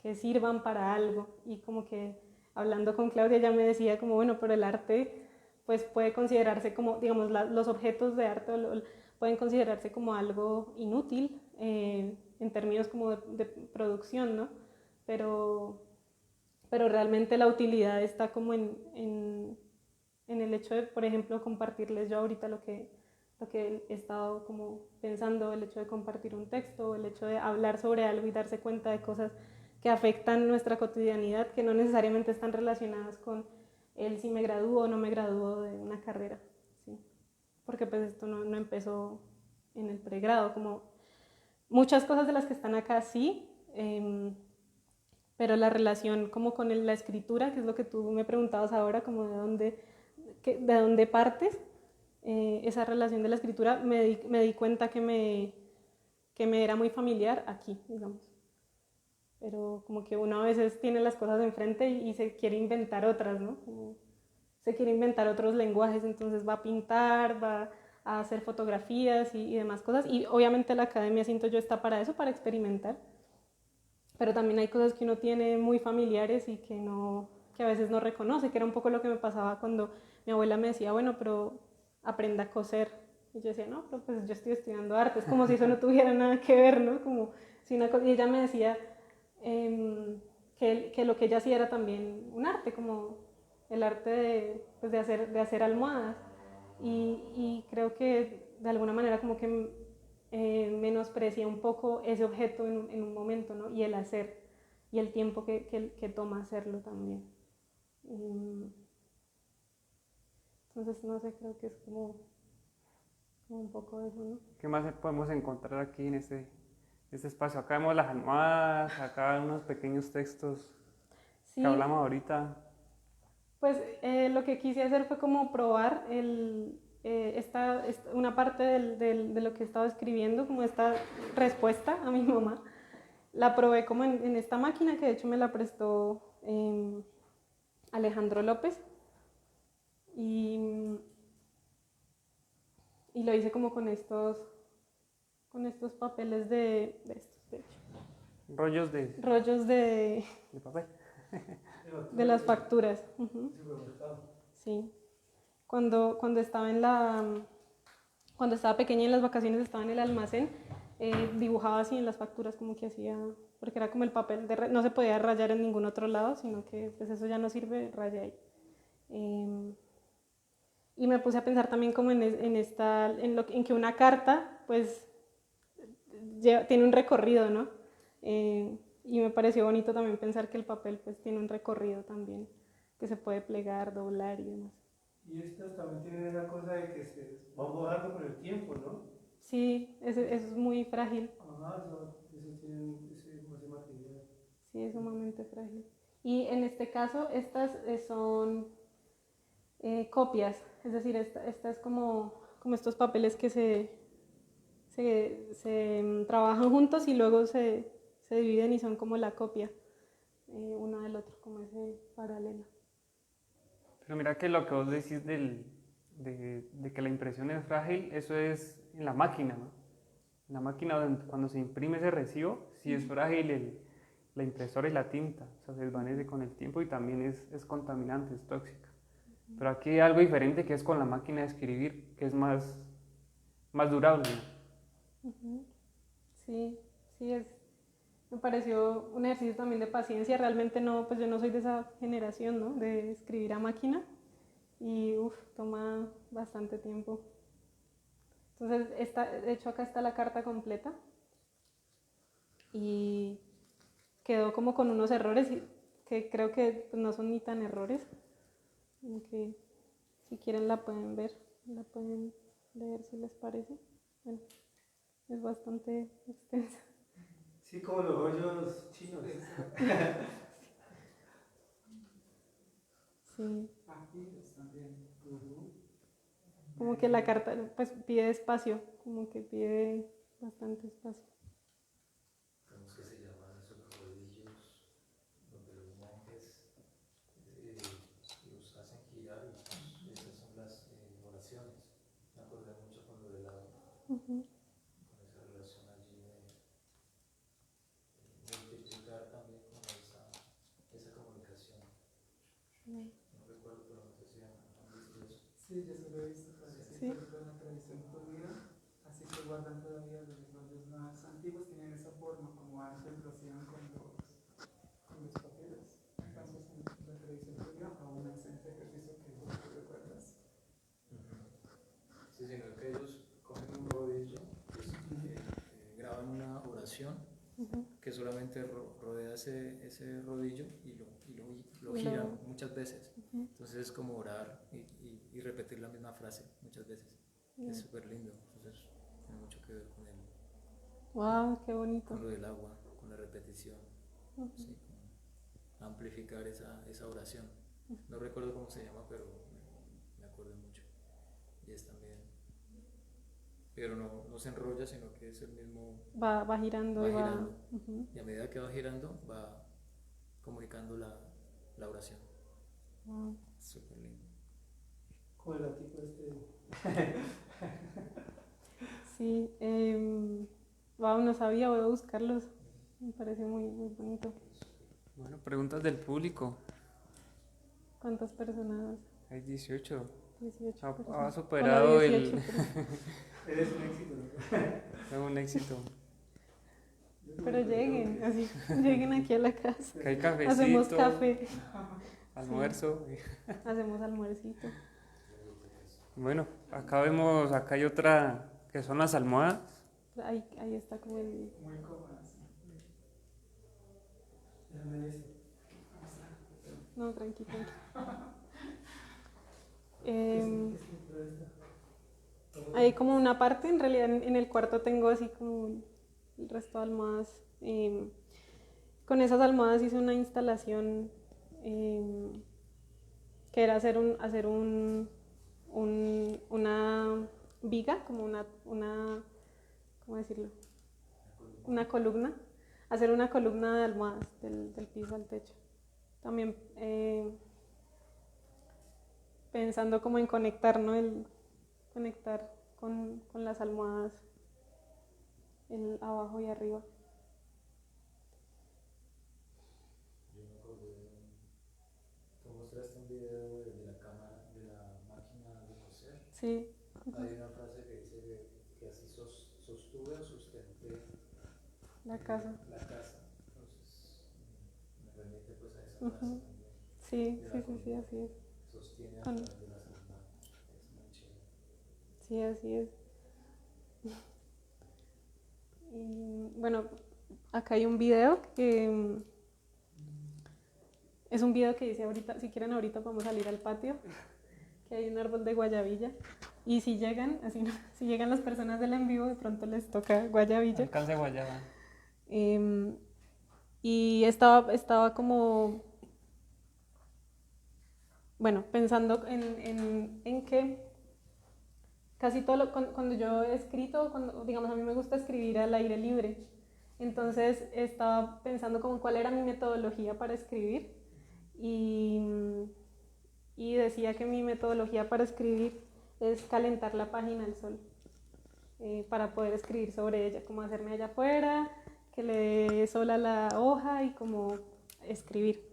que sirvan para algo. Y como que hablando con Claudia, ella me decía como, bueno, pero el arte pues puede considerarse como, digamos, los objetos de arte pueden considerarse como algo inútil en términos como de producción, ¿no? Pero realmente la utilidad está como en el hecho de, por ejemplo, compartirles yo ahorita lo que he estado como pensando, el hecho de compartir un texto, el hecho de hablar sobre algo y darse cuenta de cosas que afectan nuestra cotidianidad, que no necesariamente están relacionadas con el si me gradúo o no me gradúo de una carrera, ¿sí? Porque pues esto no empezó en el pregrado, como muchas cosas de las que están acá sí, pero la relación como con la escritura, que es lo que tú me preguntabas ahora, como de dónde partes, esa relación de la escritura me di cuenta que me era muy familiar aquí, digamos. pero como que uno a veces tiene las cosas enfrente y se quiere inventar otras, ¿no? Como se quiere inventar otros lenguajes, entonces va a pintar, va a hacer fotografías y demás cosas. Y obviamente la academia, siento yo, está para eso, para experimentar. Pero también hay cosas que uno tiene muy familiares y que, no, que a veces no reconoce, que era un poco lo que me pasaba cuando mi abuela me decía, bueno, pero aprenda a coser. Y yo decía, no, pero pues yo estoy estudiando arte, es como si eso no tuviera nada que ver, ¿no? Como si una y ella me decía que lo que ella hacía era también un arte, como el arte de, pues de hacer almohadas. Y creo que de alguna manera como que menosprecia un poco ese objeto en un momento, ¿no? Y el hacer, y el tiempo que toma hacerlo también. Entonces, no sé, creo que es como un poco eso, ¿no? ¿Qué más podemos encontrar aquí en este espacio? Acá vemos las almohadas, acá unos pequeños textos que Sí, hablamos ahorita. pues lo que quise hacer fue como probar una parte de lo que estaba escribiendo, como esta respuesta a mi mamá. La probé como en esta máquina que de hecho me la prestó Alejandro López y, y lo hice como con estos papeles de estos, de hecho, Rollos rollos de papel. de las facturas. Uh-huh. Sí. Cuando estaba cuando estaba pequeña en las vacaciones estaba en el almacén, dibujaba así en las facturas como que hacía, porque era como el papel, no se podía rayar en ningún otro lado, sino que pues eso ya no sirve, raya ahí. Y me puse a pensar también como en que una carta pues tiene un recorrido, ¿no? Y me pareció bonito también pensar que el papel pues tiene un recorrido también, que se puede plegar, doblar y demás. Y estas también tienen esa cosa de que se van borrando con el tiempo, ¿no? Sí, es muy frágil. Ajá, eso tienen ese material. Sí, es sumamente frágil. Y en este caso, estas son copias, es decir, esta es como estos papeles que se trabajan juntos y luego se dividen y son como la copia uno del otro, como ese paralelo. Pero mira que lo que vos decís de que la impresión es frágil, eso es en la máquina, ¿no? En la máquina cuando se imprime ese recibo, sí es frágil la impresora y la tinta, o sea, se desvanece con el tiempo y también es contaminante, es tóxica. Pero aquí hay algo diferente que es con la máquina de escribir, que es más durable. Uh-huh. Sí, sí, me pareció un ejercicio también de paciencia. Realmente no, pues yo no soy de esa generación, ¿no? De escribir a máquina y toma bastante tiempo. Entonces, de hecho acá está la carta completa y quedó como con unos errores que creo que pues, no son ni tan errores, aunque si quieren la pueden ver, la pueden leer si les parece. Bueno, es bastante extensa. Sí, como los rollos chinos. Sí. Aquí están bien. Como que la carta pues pide espacio, como que pide bastante espacio. ¿Cómo es que se llaman esos rodillos donde los monjes los hacen girar? Y esas son las oraciones. Me acordé mucho con lo del agua, Uh-huh. con esa relación allí de multiplicar también como esa comunicación. Sí. No recuerdo, pero no sé si han visto eso. Sí, yo se lo he visto, sí, por ejemplo en la tradición judía, así se guardan todavía los rollos más antiguos, tienen esa forma como antes lo hacían con los papeles. Entonces en la tradición judía aún hacen ese ejercicio que tú recuerdas. Sí, sino que ellos cogen un rodillo, pues, graban una oración que solamente rodea ese rodillo y lo giran muchas veces. Entonces es como orar y repetir la misma frase muchas veces. Es súper lindo. Entonces tiene mucho que ver con Wow, qué bonito. con lo del agua, con la repetición, ¿sí? Con amplificar esa oración. No recuerdo cómo se llama, pero me acuerdo mucho. Y es también pero no se enrolla, sino que es el mismo, Va girando va y va. girando. Ujú. Y a medida que va girando, va comunicando la oración. Wow. Súper lindo. Como el gatico este. Sí, wow, no sabía, voy a buscarlos. Me parece muy bonito. Bueno, preguntas del público. ¿Cuántas personas? Hay 18. 18 Ha personas. superado Bueno, 18, Eres un éxito, ¿no? es un éxito. pero lleguen, así, lleguen aquí a la casa. Que hay cafecito, Hacemos café, almuerzo. hacemos almuercito. Bueno, acá hay otra que son las almohadas. Ahí está como el... Muy cómodas. Déjame eso. No, tranqui. Em, Hay como una parte, en realidad en el cuarto tengo así como el resto de almohadas. Con esas almohadas hice una instalación que era hacer una viga, como ¿cómo decirlo? Una columna. Hacer una columna de almohadas del piso al techo. También pensando como en conectar, ¿no? Conectar con las almohadas abajo y arriba. Yo me acordé, tú mostraste un video de la cámara, de la máquina de coser. Sí. Hay una frase que dice que así sostuve o sustenté La casa. la casa. Entonces, me remite pues a esa frase Ujú. también. Sí, De la sí, columna. así es. Sostiene a Con- través de las almohadas. Es muy chévere. Sí, así es. Y bueno, acá hay un video que es un video que dice ahorita, si quieren ahorita podemos salir al patio, que hay un árbol de guayabilla. Y si llegan, así no, si llegan las personas del en vivo, de pronto les toca guayabilla. Alcance guayaba. Em, y estaba como, bueno, pensando en que casi todo cuando yo he escrito, digamos, a mí me gusta escribir al aire libre. Entonces estaba pensando como cuál era mi metodología para escribir y, y decía que mi metodología para escribir es calentar la página al sol para poder escribir sobre ella, como hacerme allá afuera, que le dé sol a la hoja y como escribir.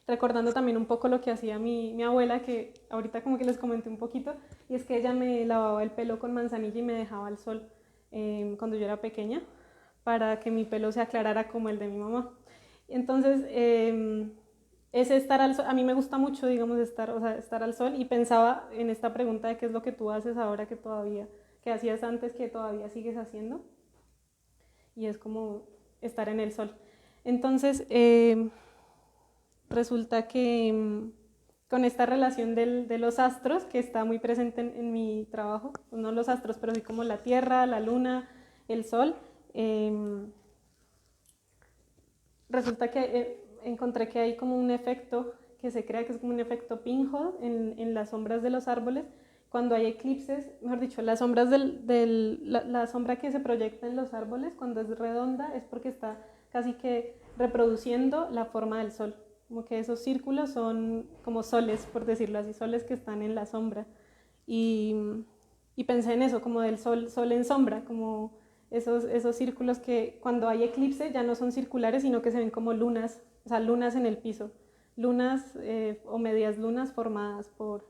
Recordando también un poco lo que hacía mi abuela, que ahorita como que les comenté un poquito, y es que ella me lavaba el pelo con manzanilla y me dejaba al sol cuando yo era pequeña, para que mi pelo se aclarara como el de mi mamá. Entonces, ese estar al sol, a mí me gusta mucho, digamos, estar al sol, y pensaba en esta pregunta de qué es lo que tú haces ahora que hacías antes, que todavía sigues haciendo, y es como estar en el sol. Entonces, resulta que con esta relación de los astros, que está muy presente en mi trabajo, no los astros, pero sí como la Tierra, la Luna, el Sol, resulta que encontré que hay como un efecto que se crea, que es como un efecto pinhole en las sombras de los árboles. Cuando hay eclipses, mejor dicho, las sombras la sombra que se proyecta en los árboles, cuando es redonda, es porque está casi que reproduciendo la forma del sol. Como que esos círculos son como soles, por decirlo así, soles que están en la sombra. Y pensé en eso, como del sol en sombra, como esos círculos que cuando hay eclipse ya no son circulares, sino que se ven como lunas, o sea, lunas en el piso, lunas o medias lunas formadas por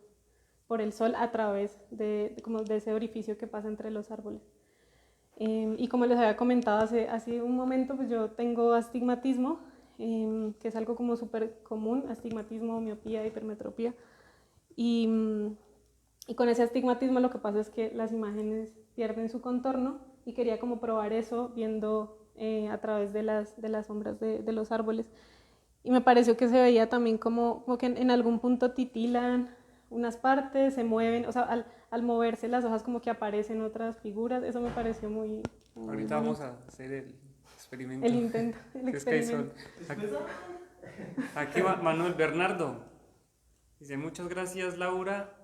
el sol a través como de ese orificio que pasa entre los árboles. Y como les había comentado hace un momento, pues yo tengo astigmatismo, que es algo como súper común, astigmatismo, miopía, hipermetropía. Y con ese astigmatismo lo que pasa es que las imágenes pierden su contorno, y quería como probar eso viendo a través de las sombras de los árboles. Y me pareció que se veía también como que en algún punto titilan unas partes, se mueven, o sea, al moverse las hojas como que aparecen otras figuras. Eso me pareció muy Ahorita bonito. vamos a hacer el experimento. El intento, el Si es que hay experimento. sol. Aquí Manuel Bernardo dice: muchas gracias, Laura.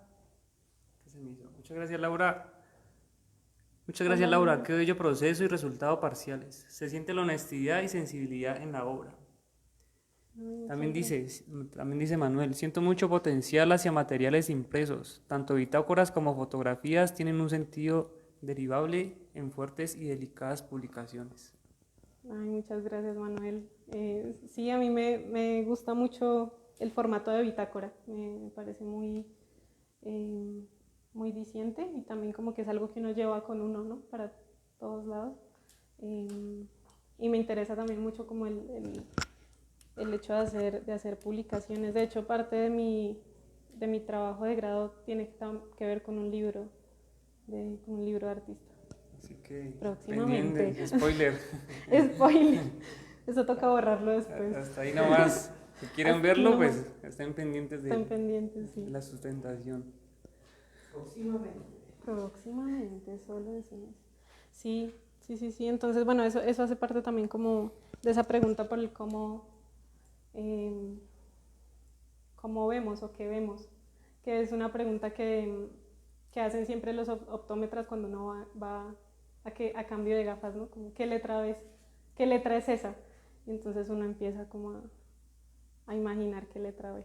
¿Qué se me hizo? Muchas gracias, Laura. Muchas gracias, Laura. Qué bello proceso y resultado parciales. Se siente la honestidad y sensibilidad en la obra. También dice Manuel, siento mucho potencial hacia materiales impresos. Tanto bitácoras como fotografías tienen un sentido derivable en fuertes y delicadas publicaciones. Ay, muchas gracias, Manuel. Sí, a mí me gusta mucho el formato de bitácora. Me parece muy diciente y también como que es algo que uno lleva con uno, ¿no? Para todos lados. Y me interesa también mucho como el hecho de hacer publicaciones. De hecho, parte de mi trabajo de grado tiene que ver con un libro de artista. Así que, Próximamente. pendiente, spoiler. Spoiler. Eso toca borrarlo después. Hasta ahí nomás. Si quieren Hasta verlo, nomás. pues estén pendientes Están pendientes, sí. de la sustentación. Próximamente, solo decimos. Sí. Entonces, bueno, eso hace parte también como de esa pregunta por el cómo vemos o qué vemos, que es una pregunta que hacen siempre los optómetras cuando uno va a cambio de gafas, ¿no? Como, ¿qué letra ves? ¿Qué letra es esa? Y entonces uno empieza como a imaginar qué letra ve.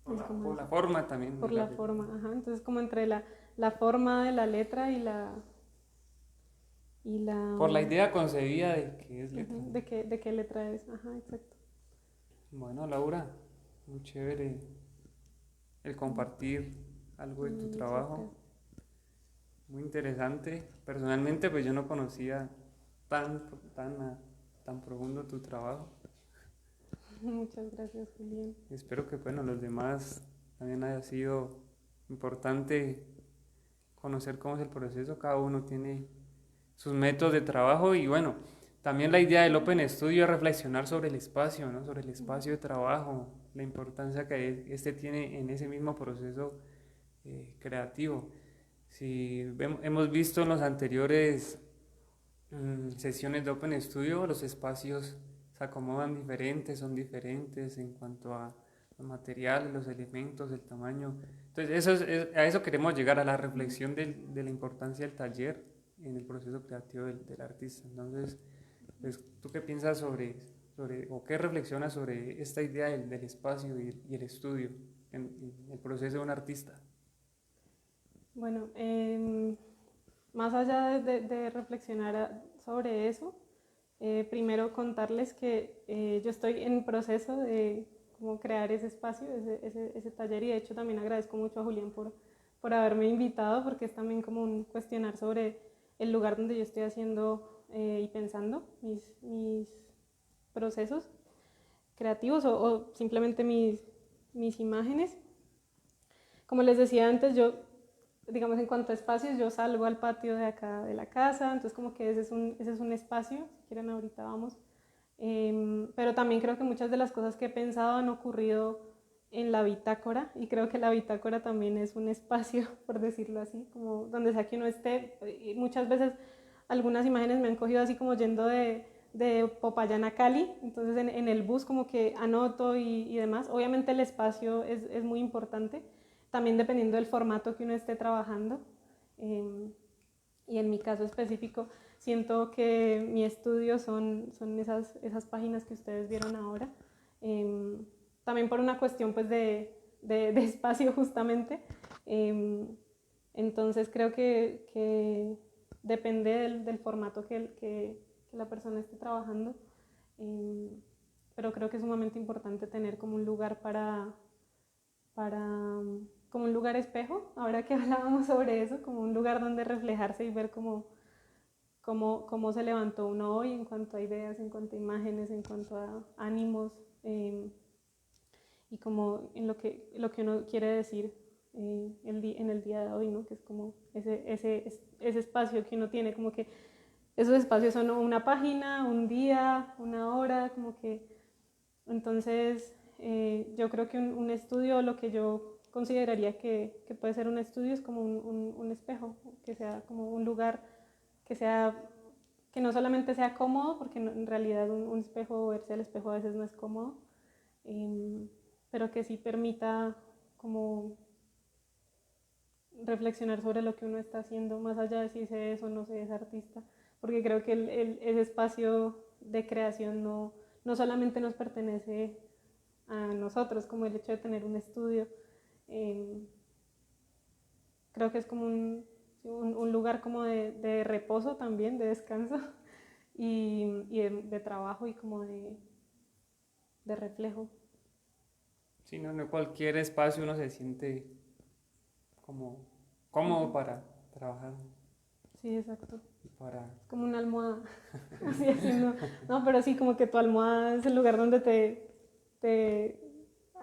Por la forma también. Por la forma, ajá. Entonces como entre la forma de la letra y la... Por la idea concebida de que es letra. De qué letra es, ajá, exacto. Bueno, Laura, muy chévere el compartir algo de tu trabajo. Muy interesante. Personalmente, pues yo no conocía tan profundo tu trabajo. Muchas gracias, Julián. Espero que, bueno, los demás también haya sido importante conocer cómo es el proceso. Cada uno tiene sus métodos de trabajo y, bueno, también la idea del Open Studio es reflexionar sobre el espacio, ¿no? Sobre el espacio de trabajo, la importancia que este tiene en ese mismo proceso creativo. Si hemos visto en las anteriores sesiones de Open Studio, los espacios se acomodan diferentes, son diferentes en cuanto a los materiales, los elementos, el tamaño. Entonces, a eso queremos llegar, a la reflexión de la importancia del taller en el proceso creativo del artista. Entonces, pues, ¿tú qué piensas sobre o qué reflexionas sobre esta idea del espacio y el estudio en el proceso de un artista? Bueno, más allá de reflexionar sobre eso, primero contarles que yo estoy en proceso de como crear ese espacio, ese taller, y de hecho también agradezco mucho a Julián por haberme invitado, porque es también como un cuestionar sobre el lugar donde yo estoy haciendo y pensando mis procesos creativos o simplemente mis imágenes. Como les decía antes, yo, digamos, en cuanto a espacios, yo salgo al patio de acá de la casa, entonces como que ese es un espacio, si quieren ahorita vamos. Pero también creo que muchas de las cosas que he pensado han ocurrido en la bitácora, y creo que la bitácora también es un espacio, por decirlo así, como donde sea que uno esté. Y muchas veces algunas imágenes me han cogido así como yendo de Popayán a Cali, entonces en el bus como que anoto y demás. Obviamente el espacio es muy importante, también dependiendo del formato que uno esté trabajando. Y en mi caso específico, siento que mi estudio son esas páginas que ustedes vieron ahora. También por una cuestión pues de espacio justamente. Entonces creo que depende del formato que la persona esté trabajando. Pero creo que es sumamente importante tener como un lugar como un lugar espejo, ahora que hablábamos sobre eso, como un lugar donde reflejarse y ver cómo se levantó uno hoy en cuanto a ideas, en cuanto a imágenes, en cuanto a ánimos, y como en lo que uno quiere decir en el día de hoy, ¿no? Que es como ese espacio que uno tiene, como que esos espacios son una página, un día, una hora, como que... Entonces, yo creo que un estudio, lo que yo consideraría que puede ser un estudio, es como un espejo, que sea como un lugar que no solamente sea cómodo, porque en realidad un espejo, verse al espejo a veces no es cómodo, pero que sí permita como reflexionar sobre lo que uno está haciendo, más allá de si se es o no se es artista, porque creo que ese espacio de creación no solamente nos pertenece a nosotros, como el hecho de tener un estudio. Creo que es como un lugar como de reposo también, de descanso y de trabajo y como de reflejo. Sí, no, no cualquier espacio uno se siente como cómodo para trabajar Sí, exacto. y para... Es como una almohada. Así haciendo. No, pero sí, como que tu almohada es el lugar donde te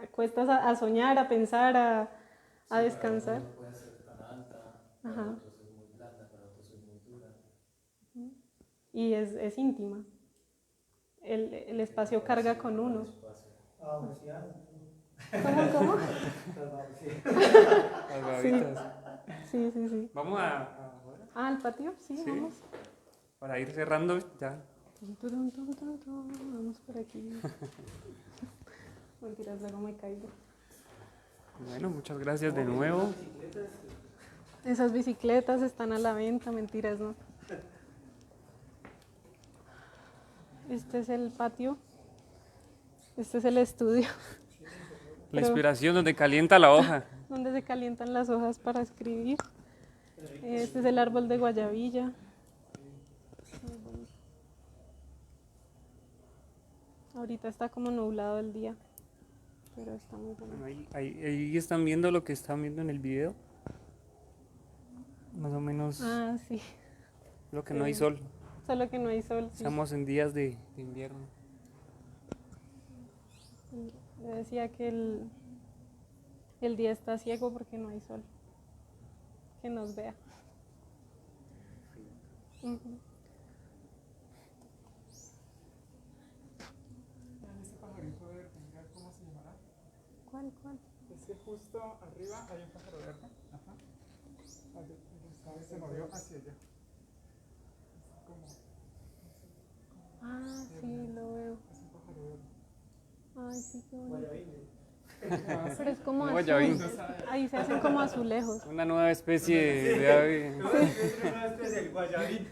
acuestas a soñar, a pensar, a descansar. Para uno puede ser tan alta, para Ajá. otros es muy blanda, para otros es muy dura. Y es íntima. El espacio carga con uno. Ah, pues sí, ¿Cómo? Las babitas. Sí, sí, sí. Vamos ahora, ¿Al patio? Sí, sí, vamos. para ir cerrando ya. Tum, tum, tum, tum. Vamos por aquí. Mentiras, luego me caigo. Bueno, muchas gracias de nuevo. Esas bicicletas están a la venta, mentiras, ¿no? Este es el patio. Este es el estudio La inspiración donde calienta la hoja. donde se calientan las hojas para escribir. Este es el árbol de guayabilla. Ahorita está como nublado el día, pero está muy bueno. Bueno, ahí están viendo lo que están viendo en el video. Más o menos Ah, sí. lo que no hay sol. Solo que no hay sol. Sí. Estamos en días de invierno. Yo decía que el día está ciego porque no hay sol. Que nos vea. Ujú. Este pajarito verde, mira cómo se llamará. ¿Cuál? Es que justo arriba hay un pájaro verde. Ajá. Se movió hacia allá. Es como, Ah, sí, lo veo. es un pájaro verde. Ay, sí, qué bonito. Pero es como Un azul. guayabín. Ahí se hacen como azulejos. Una nueva especie de ave. Es una especie de guayabín.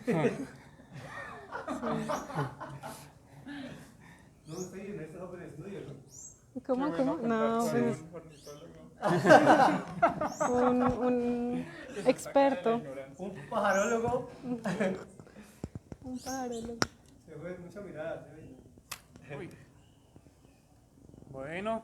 No estoy en este Open Studio, ¿no? ¿Cómo? No, pues Ornitólogo. un experto. Un pajarólogo. Un pajarólogo. Se fue mucha mirada, se oye. Bueno,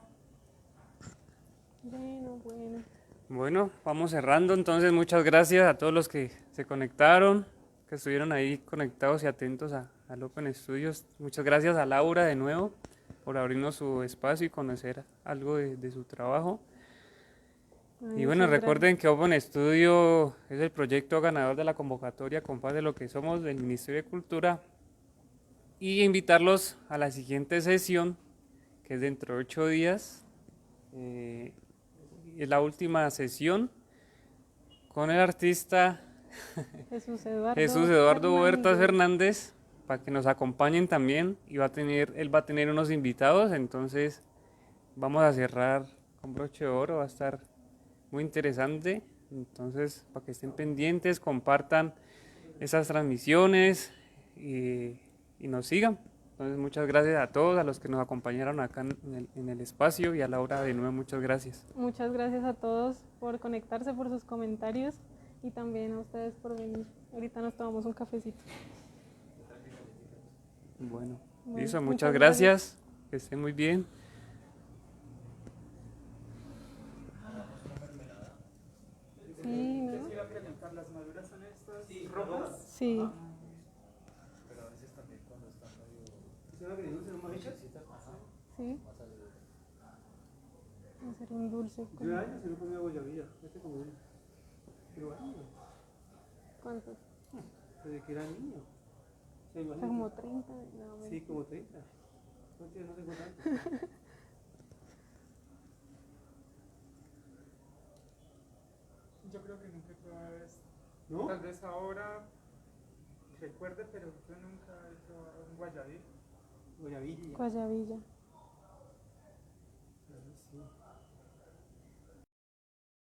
Bueno. bueno, vamos cerrando. Entonces, muchas gracias a todos los que se conectaron, que estuvieron ahí conectados y atentos al Open Studios. Muchas gracias a Laura de nuevo por abrirnos su espacio y conocer algo de su trabajo. Ay, Y bueno, muchas recuerden que Open Studio es el proyecto ganador de la convocatoria Compás de lo que somos del Ministerio de Cultura. Y invitarlos a la siguiente sesión, que es dentro de 8 días. Es la última sesión con el artista Jesús Eduardo, Jesús Eduardo Huertas Fernández, para que nos acompañen también. Y él va a tener unos invitados, entonces vamos a cerrar con broche de oro, va a estar muy interesante. Entonces, para que estén pendientes, compartan esas transmisiones y nos sigan. Entonces, muchas gracias a todos, a los que nos acompañaron acá en el espacio, y a Laura de nuevo, muchas gracias. Muchas gracias a todos por conectarse, por sus comentarios y también a ustedes por venir. Ahorita nos tomamos un cafecito. Bueno, Bueno, listo, muchas muchas gracias, que estén muy bien. Sí, ¿no? Les iba a preguntar, ¿las maduras son estas rojas? Sí. Pero a veces también cuando están medio... ¿Es una que se llama bichas? Sí. Hacer un dulce. Yo años y no comía guayabilla. Este como uno. Pero años. ¿Cuántos? Desde que era niño. O sea, imagínate. Como 30. No, Sí, como 30. No tengo tanto. Yo creo que nunca he probado esto. ¿No? Tal vez ahora recuerde, pero yo nunca he probado un guayabí. Guayabilla. Guayabilla. Sí.